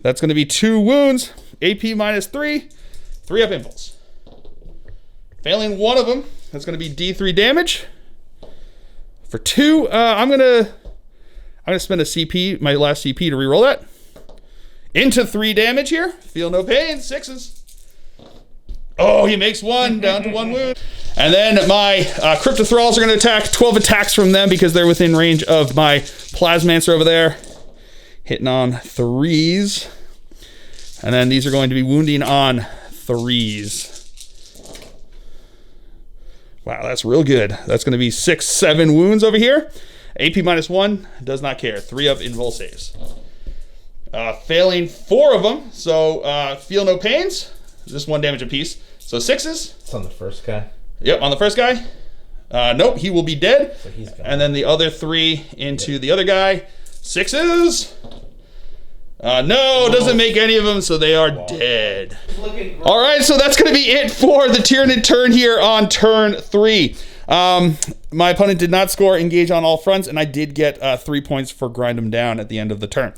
A: That's going to be 2 wounds. AP -3. 3-up impulse. Failing 1 of them. That's going to be D3 damage. For 2, I'm gonna spend a CP, my last CP, to reroll that. Into 3 damage here. Feel no pain. 6s. Oh, he makes 1, down to 1 wound. And then my Crypto Thralls are going to attack. 12 attacks from them because they're within range of my Plasmancer over there. Hitting on 3s. And then these are going to be wounding on 3s. Wow, that's real good. That's going to be 6, 7 wounds over here. AP -1, does not care. 3 up invul saves. Failing 4 of them, so feel no pains. Just 1 damage apiece. So 6s.
B: It's on the first guy.
A: Yep, on the first guy. Nope, he will be dead.
B: So he's gone.
A: And then the other 3 into the other guy. 6s. No, doesn't make any of them, so they are dead. All right, so that's going to be it for the Tyranid turn here on turn 3. My opponent did not score engage on all fronts, and I did get 3 points for grind them down at the end of the turn.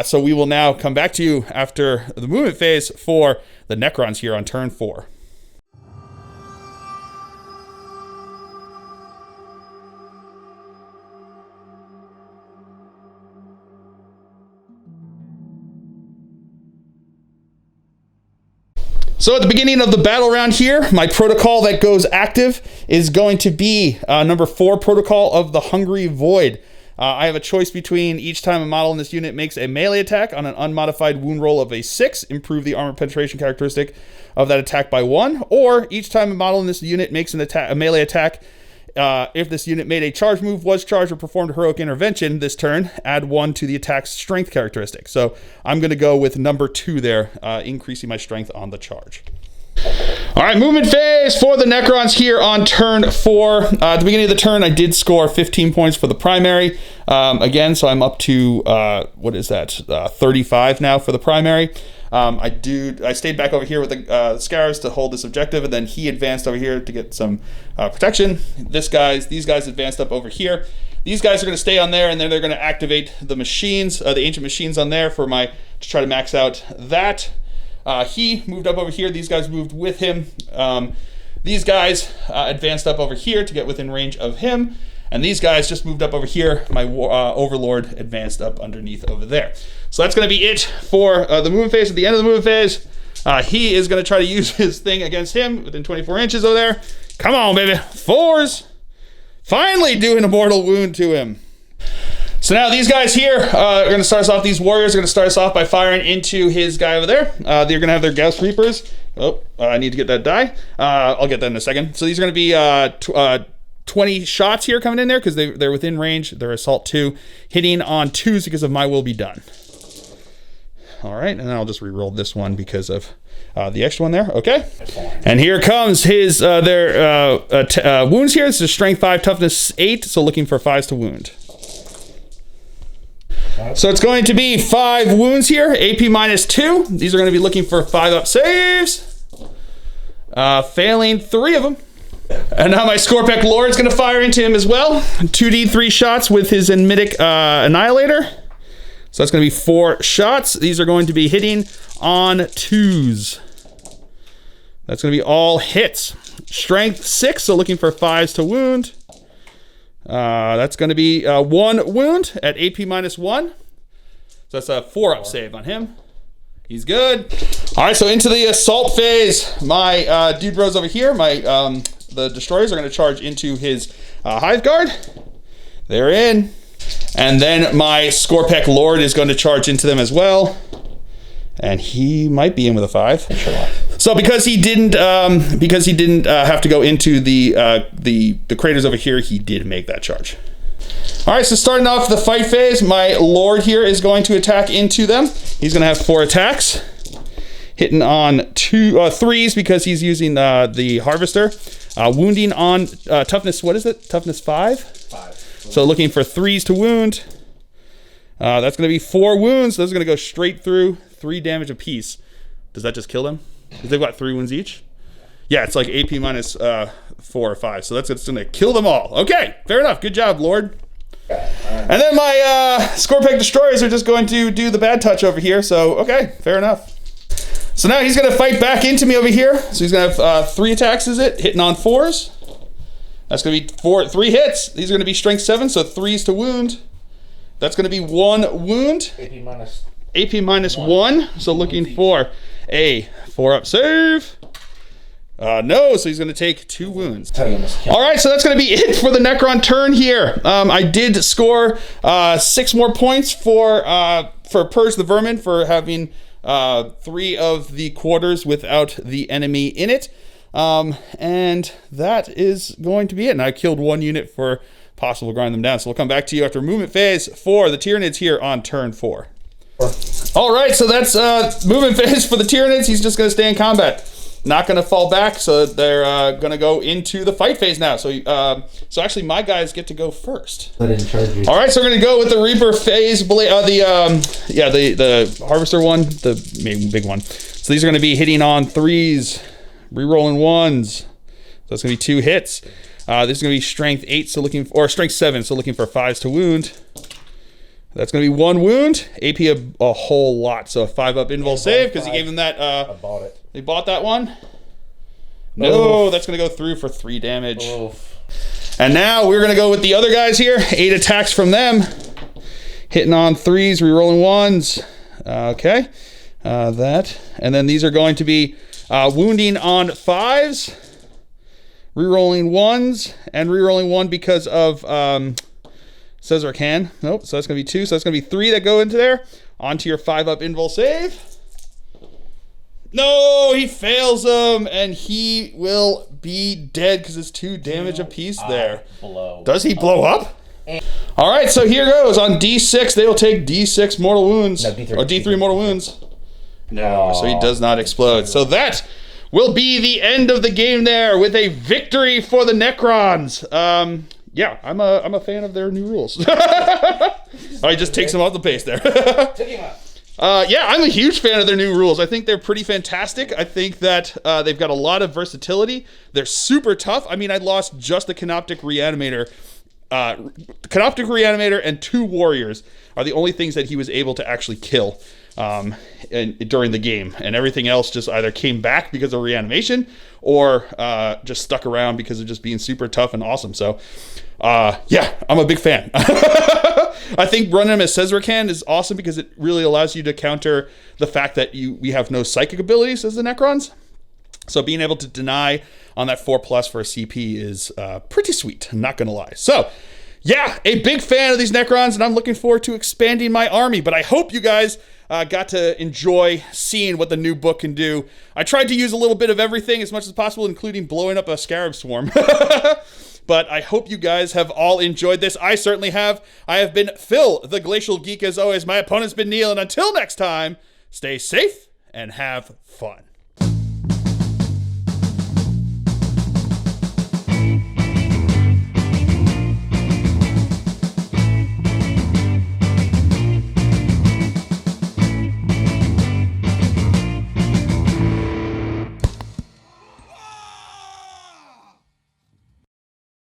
A: So we will now come back to you after the movement phase for the Necrons here on turn 4. So at the beginning of the battle round here, my protocol that goes active is going to be number 4 protocol of the Hungry Void. I have a choice between each time a model in this unit makes a melee attack on an unmodified wound roll of a 6, improve the armor penetration characteristic of that attack by 1, or each time a model in this unit makes a melee attack, if this unit made a charge move, was charged, or performed heroic intervention this turn, add 1 to the attack's strength characteristic. So I'm going to go with number 2 there, increasing my strength on the charge. All right, movement phase for the Necrons here on turn 4. At the beginning of the turn, I did score 15 points for the primary. Again, so I'm up to, 35 now for the primary. I stayed back over here with the Scarabs to hold this objective, and then he advanced over here to get some protection. These guys advanced up over here. These guys are going to stay on there, and then they're going to activate the machines, the ancient machines on there to try to max out that. He moved up over here. These guys moved with him. These guys advanced up over here to get within range of him. And these guys just moved up over here. My Overlord advanced up underneath over there. So that's going to be it for the movement phase. At the end of the movement phase, he is going to try to use his thing against him within 24 inches over there. Come on, baby. 4s. Finally doing a mortal wound to him. So now these guys here are going to start us off. These warriors are going to start us off by firing into his guy over there. They're going to have their Gauss Reapers. Oh, I need to get that die. I'll get that in a second. So these are going to be 20 shots here coming in there because they're within range. They're assault 2, hitting on 2s because of my will be done. All right, and then I'll just re-roll this one because of the extra one there. Okay, and here comes his their wounds here. This is strength 5, toughness 8, so looking for 5s to wound. So it's going to be 5 wounds here, AP -2. These are going to be looking for 5 up saves. Failing 3 of them. And now my Scorpec Lord is going to fire into him as well. 2d3 shots with his Enmitic Annihilator. So that's going to be 4 shots. These are going to be hitting on 2s. That's going to be all hits. Strength 6, so looking for 5s to wound. That's going to be 1 wound at AP -1. So that's a 4 up save on him. He's good. All right, so into the assault phase. My dude bros over here, the destroyers are going to charge into his Hive Guard. They're in. And then my Scorpec Lord is going to charge into them as well. And he might be in with a 5. So because he didn't have to go into the craters over here, he did make that charge. All right, so starting off the fight phase, my Lord here is going to attack into them. He's going to have 4 attacks, hitting on 3s because he's using the Harvester. Wounding on toughness, what is it? Toughness 5? 5. So looking for 3s to wound. That's going to be 4 wounds. Those are going to go straight through, 3 damage apiece. Does that just kill them? Because they've got 3 wounds each? Yeah, it's like AP -4 or 5. So that's going to kill them all. Okay, fair enough. Good job, Lord. And then my Scorpec Destroyers are just going to do the bad touch over here. So, okay, fair enough. So now he's going to fight back into me over here. So he's going to have 3 attacks, is it? Hitting on 4s. That's going to be 3 hits. These are going to be strength 7, so 3s to wound. That's going to be 1 wound. AP -1. So looking for a 4 up save. No, so he's going to take 2 wounds. All right, so that's going to be it for the Necron turn here. I did score 6 more points for Purge the Vermin for having 3 of the quarters without the enemy in it. And that is going to be it. And I killed 1 unit for possible grind them down. So we'll come back to you after movement phase for the Tyranids here on turn 4. All right, so that's movement phase for the Tyranids. He's just going to stay in combat. Not going to fall back, so they're going to go into the fight phase now. So so actually my guys get to go first.
B: I didn't charge you.
A: All right, so we're going to go with the Reaper phase, the Harvester one, the main big one. So these are going to be hitting on 3s, re-rolling 1s. So that's going to be 2 hits. This is going to be strength 8, so looking for, or strength 7, so looking for 5s to wound. That's going to be 1 wound. AP a whole lot, so a 5-up invul save because he gave him that.
B: I bought it.
A: He bought that one. No, that's going to go through for 3 damage.
B: Oof.
A: And now we're going to go with the other guys here. 8 attacks from them. Hitting on 3s, re-rolling 1s. Okay, that. And then these are going to be wounding on 5s. Rerolling 1s and rerolling 1 because of Cesar can. Nope, so that's going to be 2. So that's going to be 3 that go into there. Onto your 5-up invul save. No, he fails them, and he will be dead because it's 2 damage apiece there. Does he blow up? All right, so here goes. On D6, they will take D6 mortal wounds. No, D3. Or D3 mortal wounds. No, so he does not explode. So that will be the end of the game there with a victory for the Necrons. Yeah, I'm a fan of their new rules. Oh, he just takes them off the pace there. Yeah, I'm a huge fan of their new rules. I think they're pretty fantastic. I think that they've got a lot of versatility. They're super tough. I mean, I lost just the Canoptic Reanimator. Canoptic Reanimator and 2 warriors are the only things that he was able to actually kill during the game, and everything else just either came back because of reanimation or just stuck around because of just being super tough and awesome. So yeah, I'm a big fan. I think running him as Cesarcan is awesome because it really allows you to counter the fact that we have no psychic abilities as the Necrons. So being able to deny on that 4+ for a CP is pretty sweet, I'm not gonna lie. So yeah, a big fan of these Necrons, and I'm looking forward to expanding my army, but I hope you guys got to enjoy seeing what the new book can do. I tried to use a little bit of everything as much as possible, including blowing up a scarab swarm. But I hope you guys have all enjoyed this. I certainly have. I have been Phil, the Glacial Geek, as always. My opponent's been Neil, and until next time, stay safe and have fun.